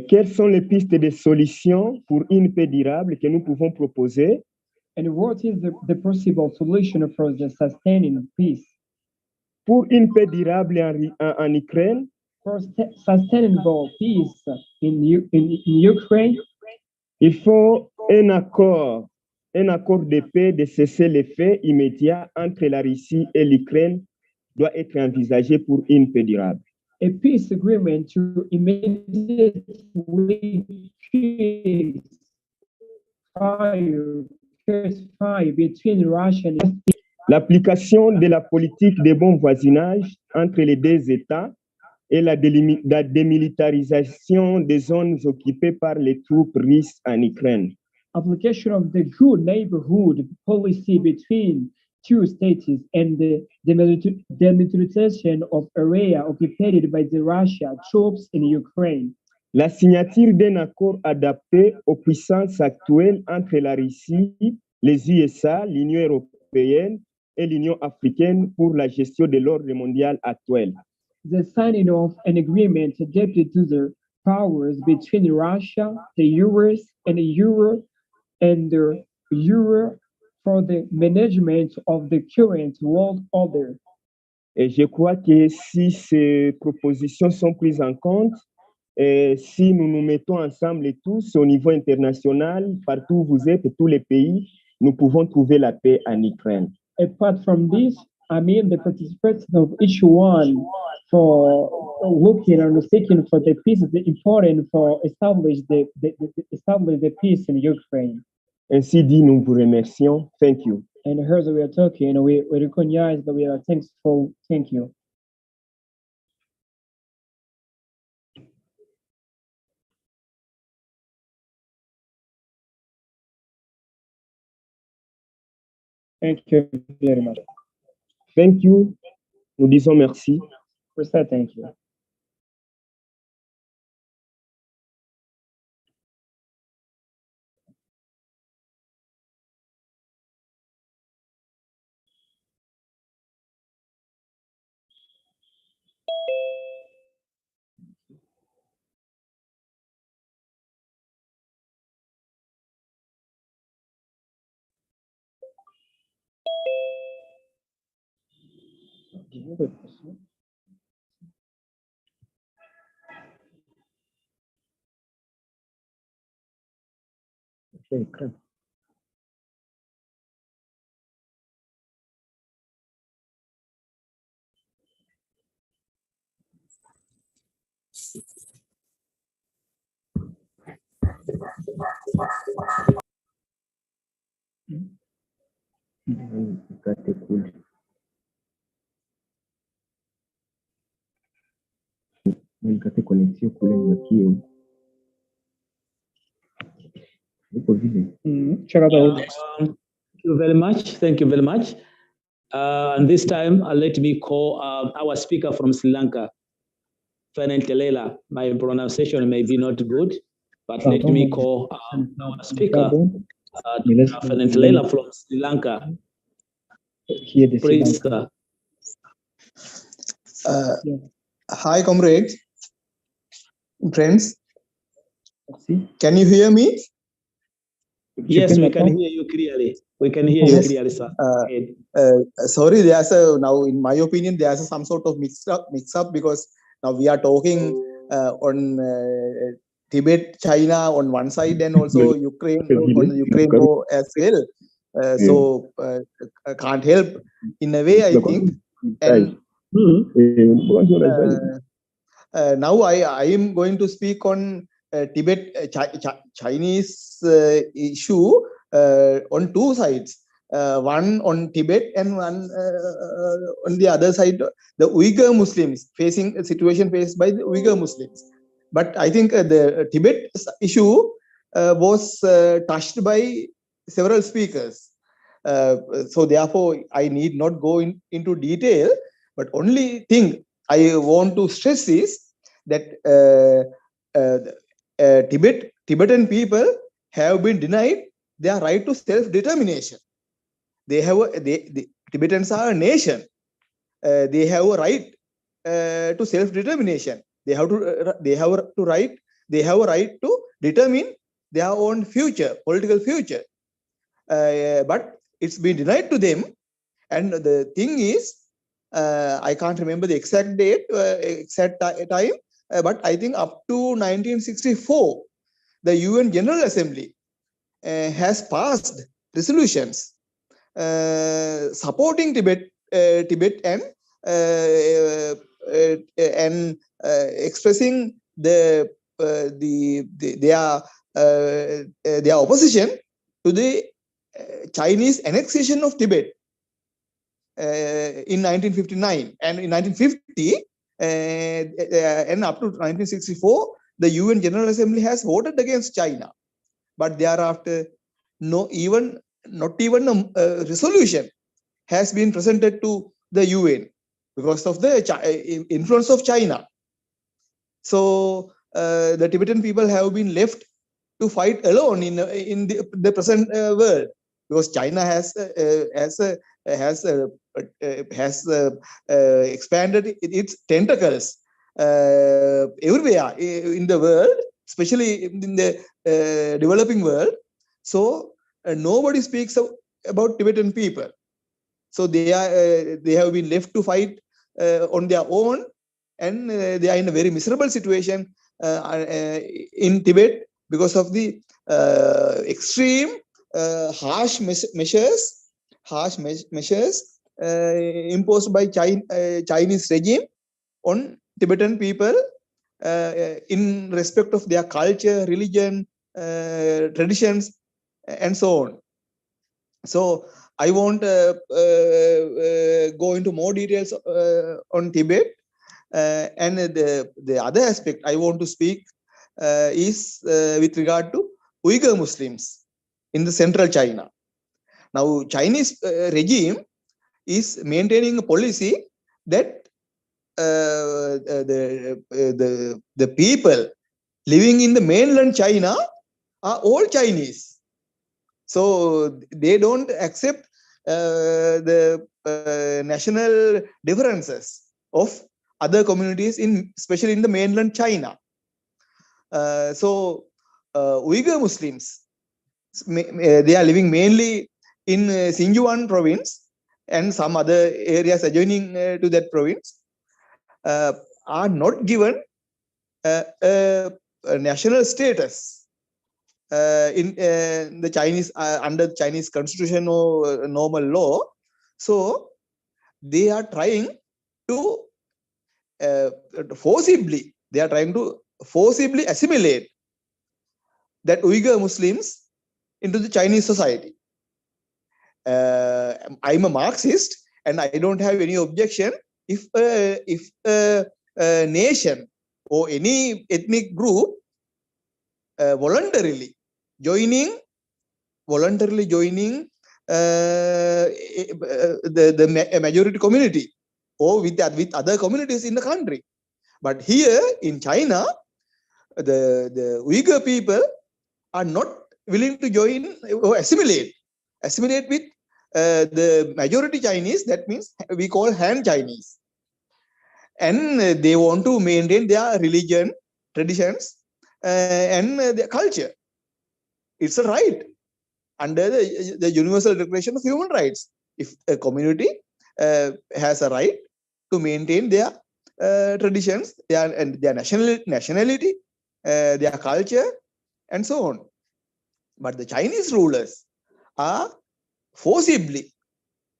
Quelles sont les pistes de solutions pour une paix durable que nous pouvons proposer? And what is the possible solution for the sustaining peace? Pour une paix durable en Ukraine, for sustainable peace in Ukraine, il faut un accord de paix de cessez-le-feu immédiat entre la Russie et l'Ukraine doit être envisagé pour une paix durable. A peace agreement to immediately ceasefire between Russia and l'application de la politique de bon voisinage entre les deux États et la démilitarisation des zones occupées par les troupes russes en Ukraine. Application of the good neighborhood policy between two states and the demilitarization of area occupied by the Russian troops in Ukraine. La signature d'un accord adapté aux puissances actuelles entre la Russie, les USA, l'Union européenne et l'Union africaine pour la gestion de l'ordre mondial actuel. The signing of an agreement adapted to the powers between Russia, the US, and Europe, and the Euro for the management of the current world order. Et je crois que si ces propositions sont prises en compte, et si nous nous mettons ensemble tous au niveau international, partout où vous êtes, tous les pays, nous pouvons trouver la paix en Ukraine. Apart from this, I mean the participation of each one for looking and seeking for the peace is important for establish the peace in Ukraine. Ainsi dit, nous vous remercions. Thank you. And here's we are talking, we recognize that we are thankful. Thank you. Thank you very much. Thank you. Nous disons merci. We say thank you. Check out. Thank you very much. Thank you very much. And this time, let me call our speaker from Sri Lanka, Fenentelela. My pronunciation may be not good, but let me call our speaker, Fenentelela from Sri Lanka. Please, sir. Hi, comrades, friends. Can you hear me? Yes, we can hear you clearly. We can hear you clearly, sir. Sorry, there's now, in my opinion, there's some sort of mix up because now we are talking on Tibet, China on one side, and also Ukraine on the Ukraine war as well. So I can't help in a way, I think. And now I am going to speak on Tibet Chinese issue on two sides. One on Tibet and one on the other side, the Uyghur Muslims, facing a situation faced by the Uyghur Muslims. But I think the Tibet issue was touched by several speakers. So therefore, I need not go into detail, but only thing I want to stress is that Tibetan people have been denied their right to self-determination. The Tibetans are a nation. They have a right to self-determination. They have a right to determine their own future, political future. But it's been denied to them. And the thing is, I can't remember the exact date, time, but I think up to 1964, the UN General Assembly has passed resolutions supporting Tibet and expressing their opposition to the Chinese annexation of Tibet in 1959, and in 1950 and up to 1964, the UN General Assembly has voted against China, but thereafter, not even a resolution has been presented to the UN because of the influence of China. So the Tibetan people have been left to fight alone in the present world, because China has expanded its tentacles everywhere in the world, especially in the developing world. So nobody speaks about Tibetan people. So they have been left to fight on their own, and they are in a very miserable situation in Tibet because of the extreme harsh measures imposed by Chinese regime on Tibetan people in respect of their culture, religion, traditions, and so on. So I won't go into more details on Tibet. And the other aspect I want to speak is with regard to Uyghur Muslims in the central China. Now, Chinese regime is maintaining a policy that the people living in the mainland China are all Chinese. So they don't accept the national differences of other communities, especially in the mainland China. So Uyghur Muslims, they are living mainly in Xinjiang province and some other areas adjoining to that province, are not given a national status in the Chinese under Chinese constitution or normal law. So they are trying to forcibly assimilate that Uyghur Muslims into the Chinese society. I'm a Marxist, and I don't have any objection if a nation or any ethnic group voluntarily joining the majority community or with other communities in the country. But here in China, the Uyghur people are not willing to join or assimilate with the majority Chinese. That means we call Han Chinese, and they want to maintain their religion, traditions, and their culture. It's a right under the Universal Declaration of Human Rights. If a community has a right to maintain their traditions, their nationality, their culture, and so on. But the Chinese rulers are forcibly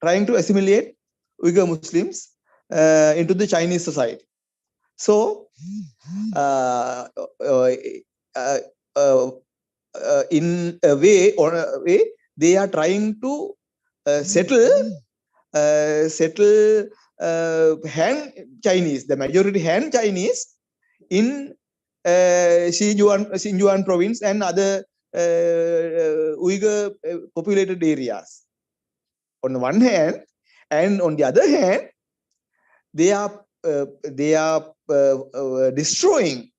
trying to assimilate Uyghur Muslims into the Chinese society. So, in a way, they are trying to settle Han Chinese, the majority Han Chinese in Xinjiang province and other Uyghur populated areas. on the one hand, and on the other hand, they are destroying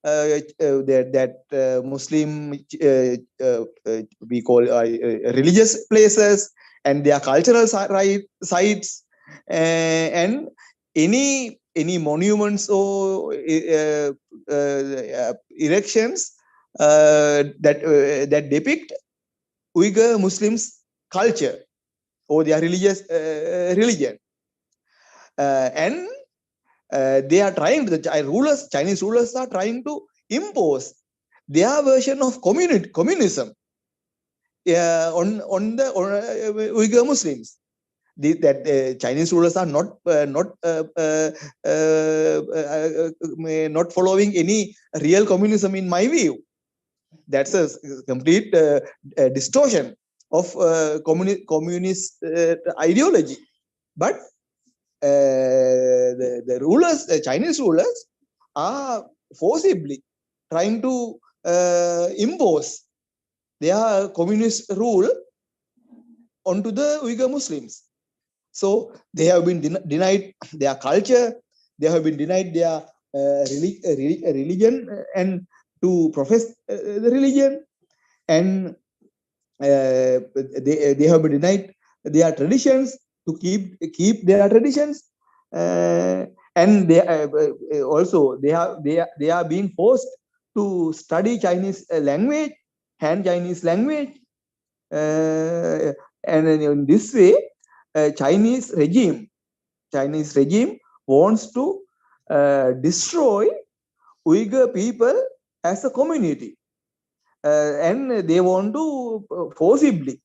that Muslim we call religious places and their cultural sites, and any monuments or erections that depict Uyghur Muslims' culture or their religious religion, and they are trying to, Chinese rulers are trying to impose their version of communism on the Uyghur Muslims. That Chinese rulers are not following any real communism, in my view. That's a complete distortion of communist ideology. But the rulers, Chinese rulers, are forcibly trying to impose their communist rule onto the Uyghur Muslims. So they have been denied their culture, they have been denied their religion and to profess the religion, and they have been denied their traditions, to keep their traditions, and they also they are being forced to study Chinese language, Han Chinese language, and in this way, Chinese regime wants to destroy Uyghur people as a community, and they want to forcibly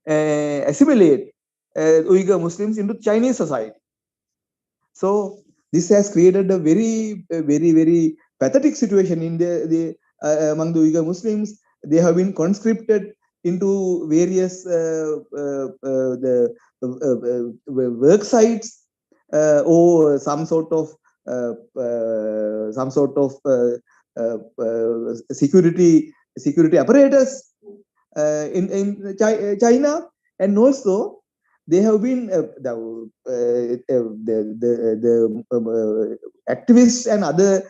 assimilate Uyghur Muslims into Chinese society. So this has created a very pathetic situation in the among the Uyghur Muslims. They have been conscripted into various work sites or some sort of security apparatus in China, and also they have been the activists and other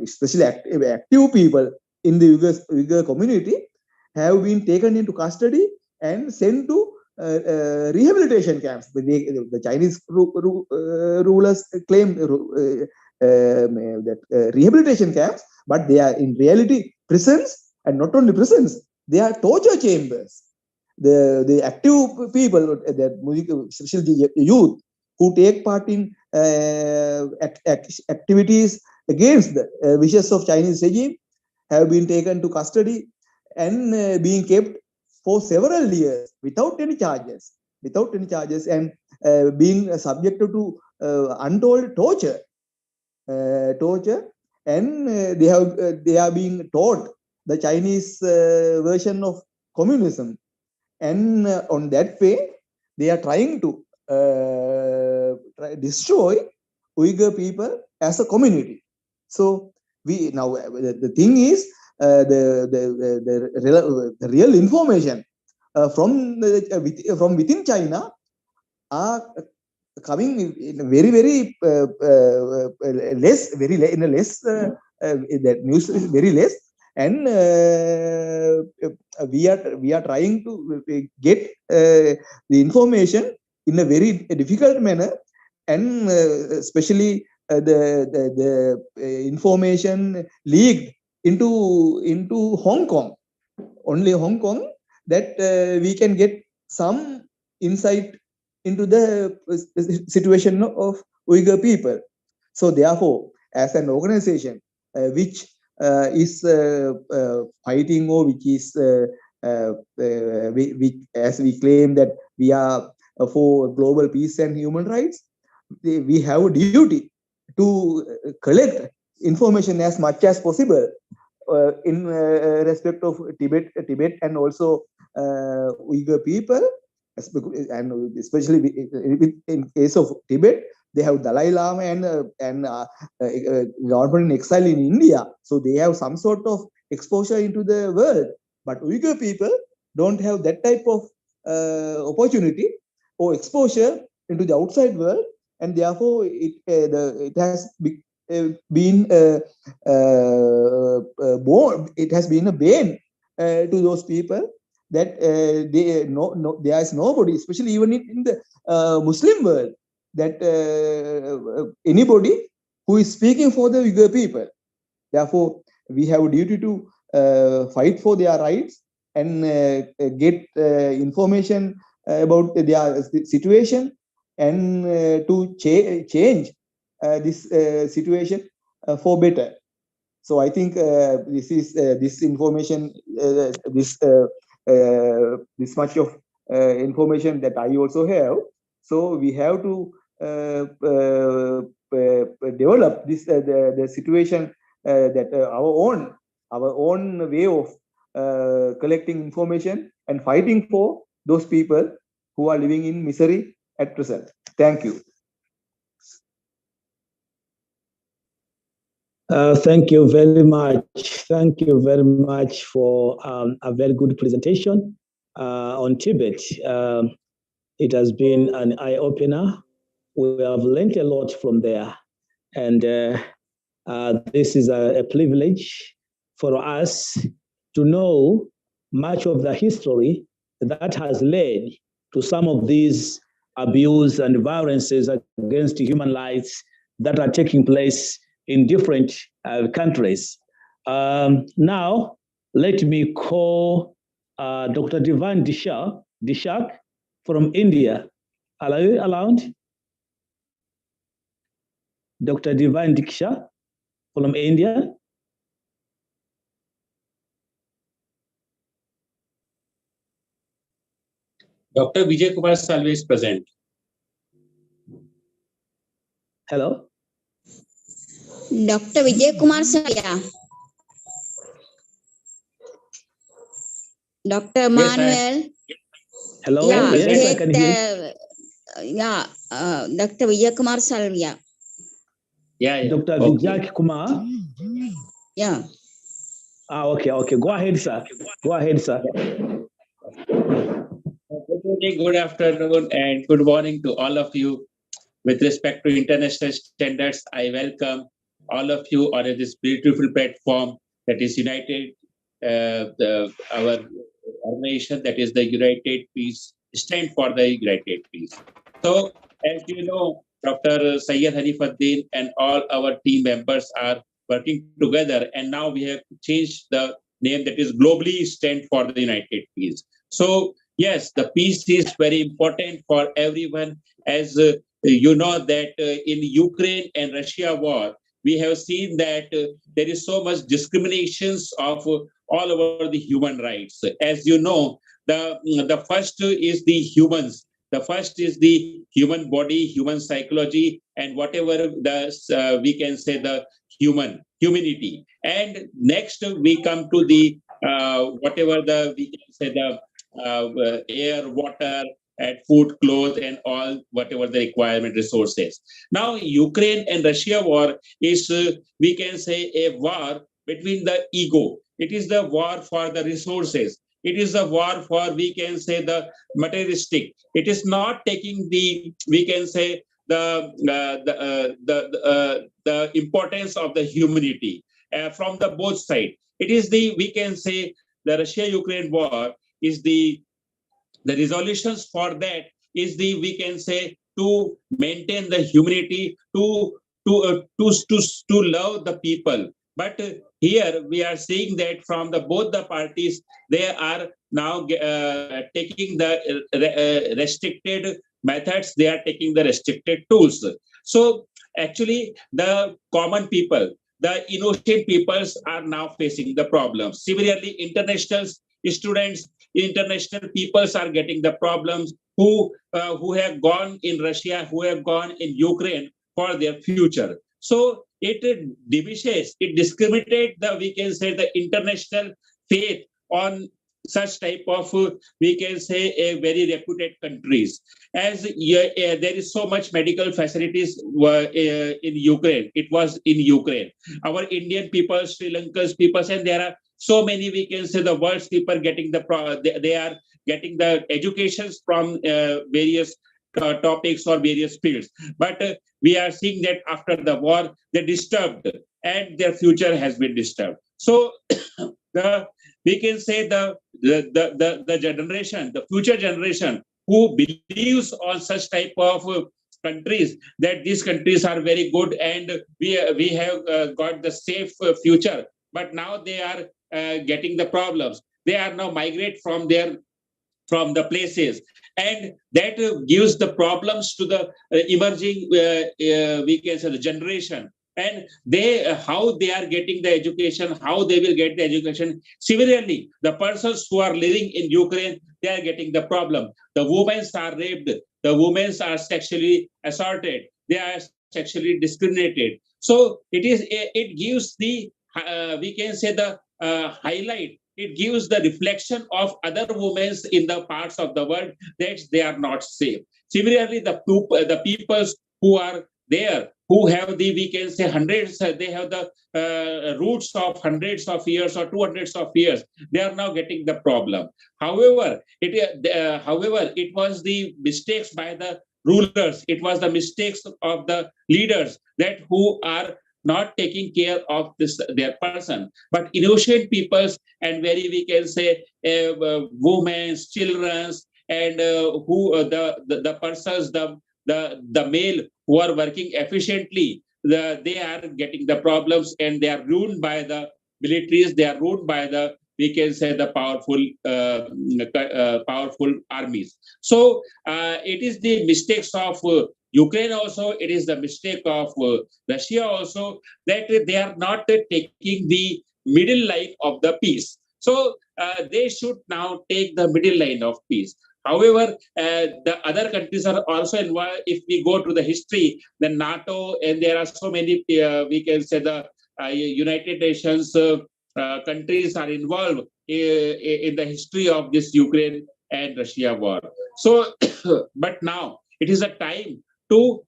especially active people in the Uyghur community have been taken into custody and sent to rehabilitation camps. The Chinese rulers claim that rehabilitation camps, but they are in reality prisons, and not only prisons, they are torture chambers. The active people, especially the youth, who take part in activities against the wishes of Chinese regime, have been taken to custody and being kept for several years without any charges, and being subjected to untold torture, and they are being taught the Chinese version of communism, and on that way they are trying to destroy Uyghur people as a community. So we now the thing is the real information from within China are coming in a very less, in a less, that news is very less, and we are trying to get the information in a very difficult manner, and especially the information leaked into Hong Kong, only Hong Kong, that we can get some insight into the situation of Uyghur people. So therefore, as an organization which is fighting, or which is as we claim that we are for global peace and human rights, we have a duty to collect information as much as possible in respect of Tibet and also Uyghur people, and especially in case of Tibet, They have Dalai Lama and government in exile in India. So they have some sort of exposure into the world. But Uyghur people don't have that type of opportunity or exposure into the outside world, and therefore it has been born. It has been a bane to those people that there is nobody, especially even in the Muslim world, that anybody who is speaking for the Uyghur people. Therefore, we have a duty to fight for their rights and get information about their situation and to change this situation for better. So I think this is this information, this much of information that I also have. So we have to develop this the situation that our own way of collecting information and fighting for those people who are living in misery at present. Thank you. Thank you very much. Thank you very much for a very good presentation on Tibet. It has been an eye-opener. We have learned a lot from there. And this is a privilege for us to know much of the history that has led to some of these abuse and violences against human rights that are taking place in different countries. Now, let me call Dr. Divan Dishak from India. Are you allowed? Dr. Divan Diksha from India. Dr. Vijay Kumar Salve is present. Hello. Dr. Vijay Kumar Salve. Dr. Manuel. Hello. Yeah, Yes, I can hear. Dr. Vijay Kumar Salvia. Yeah. Dr. Vijay Kumar. Yeah. Okay. Go ahead, sir. Go ahead, sir. Good morning, good afternoon, and good morning to all of you. With respect to international standards, I welcome all of you on this beautiful platform that is United, our organization, that is the United Peace, stand for the United Peace. So, as you know, Dr. Syed Hanifuddin and all our team members are working together, and now we have changed the name, that is globally stand for the United Peace. So, yes, the peace is very important for everyone, as you know that in Ukraine and Russia war, we have seen that there is so much discriminations of all over the human rights. As you know, the first is the humans. The first is the human body, human psychology, and whatever the we can say the humanity. And next we come to the whatever the we can say the air, water, and food, clothes, and all whatever the requirement resources. Now, Ukraine and Russia war is, we can say, a war between the ego. It is the war for the resources. It is a war for, we can say, the materialistic. It is not taking the, we can say, the importance of the humanity from the both sides. It is the, we can say, the Russia-Ukraine war is the resolutions for that is the, we can say, to maintain the humanity, to love the people. But here we are seeing that from the both the parties, they are now taking the restricted methods, they are taking the restricted tools. So actually the common people, the innocent peoples are now facing the problems. Similarly, international students, international peoples are getting the problems who have gone in Russia, who have gone in Ukraine for their future. So it diminishes, it discriminates the, we can say, the international faith on such type of, we can say, a very reputed countries. As there is so much medical facilities in Ukraine. It was in Ukraine. Our Indian people, Sri Lankan people, and there are so many, we can say, the world's people getting they are getting the educations from various topics or various fields. But we are seeing that after the war, they're disturbed and their future has been disturbed. So we can say the generation, the future generation who believes on such type of countries, that these countries are very good and we have got the safe future, but now they are getting the problems. They are now migrate from the places, and that gives the problems to the emerging we can say the generation, and they how they are getting the education, how they will get the education. Similarly, the persons who are living in Ukraine, they are getting the problem. The women are raped, the women are sexually assaulted, they are sexually discriminated. So it gives the we can say the highlight, it gives the reflection of other women in the parts of the world that they are not safe. Similarly, the peoples who are there, who have the, we can say, hundreds, they have the roots of hundreds of years or 200s of years, they are now getting the problem. However, it was the mistakes by the rulers, it was the mistakes of the leaders that who are not taking care of this their person. But innocent peoples and very, we can say, women, children, and who the persons, the male who are working efficiently, they are getting the problems and they are ruined by the militaries, they are ruined by the, we can say, the powerful armies. So it is the mistakes of Ukraine also, it is the mistake of Russia also, that they are not taking the middle line of the peace. So they should now take the middle line of peace. However, the other countries are also involved. If we go to the history, the NATO, and there are so many, we can say, the United Nations countries are involved in the history of this Ukraine and Russia war. So, but now it is a time to,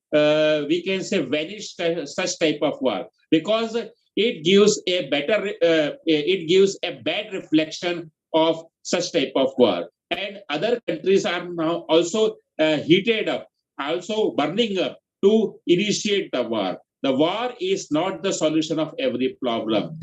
we can say, vanish such type of war, because it gives a better, it gives a bad reflection of such type of war. And other countries are now also heated up, also burning up to initiate the war. The war is not the solution of every problem.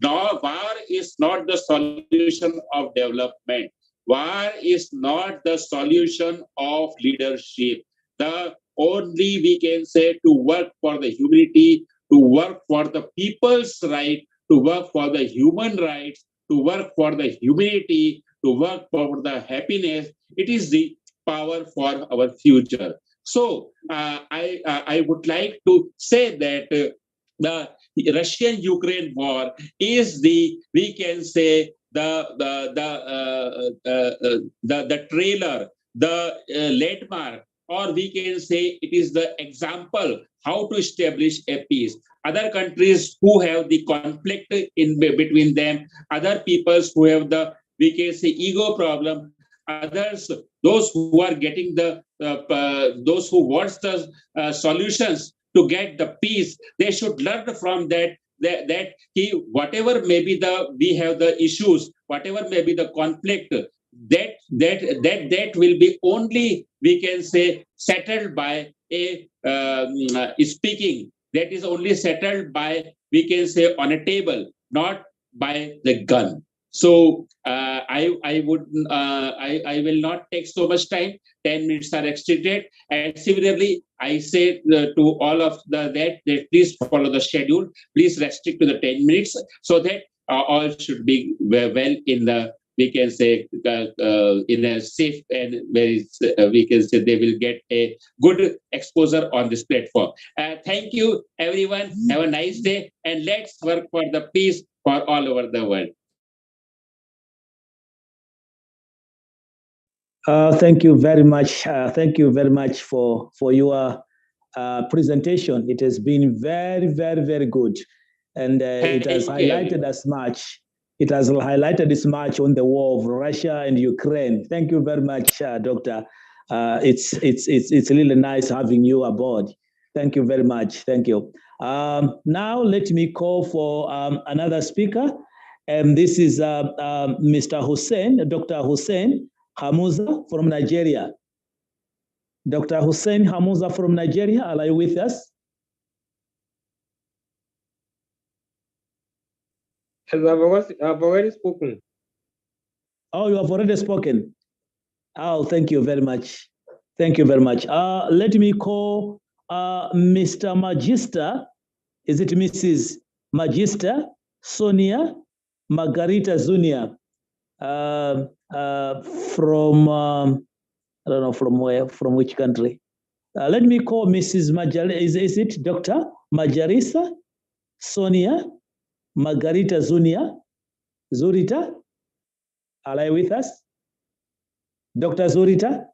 No, war is not the solution of development. War is not the solution of leadership. The only, we can say, to work for the humanity, to work for the people's right, to work for the human rights, to work for the humanity, to work for the happiness. It is the power for our future. So I would like to say that the Russian-Ukraine war is the, we can say, the trailer, the landmark, or we can say it is the example how to establish a peace. Other countries who have the conflict in between them, other peoples who have the, we can say, ego problem, others, those who are getting the, those who wants the solutions to get the peace, they should learn from that whatever may be the, we have the issues, whatever may be the conflict, that will be only, we can say, settled by a speaking. That is only settled by, we can say, on a table, not by the gun. So I will not take so much time. 10 minutes are extended, and similarly, I say to all of that please follow the schedule. Please restrict to the 10 minutes so that all should be well in the, we can say, in a safe and very, we can say, they will get a good exposure on this platform. Thank you, everyone. Have a nice day, and let's work for the peace for all over the world. Thank you very much. Thank you very much for your presentation. It has been very, very, very good, and it has highlighted as much it has highlighted this much on the war of Russia and Ukraine. Thank you very much, Doctor. It's really nice having you aboard. Thank you very much. Thank you. Now let me call for another speaker. This is Mr. Hussein, Dr. Hussein Hamuza from Nigeria. Dr. Hussein Hamuza from Nigeria, are you with us? I've already spoken. Oh, you have already spoken. Oh, thank you very much. Thank you very much. Let me call Mr. Magister. Is it Mrs. Magister Sonia Margarita Zunia from, I don't know from where, from which country. Let me call Mrs. Majarisa. Is it Dr. Majarisa Sonia Margarita Zunia? Zurita? Are you with us? Dr. Zurita?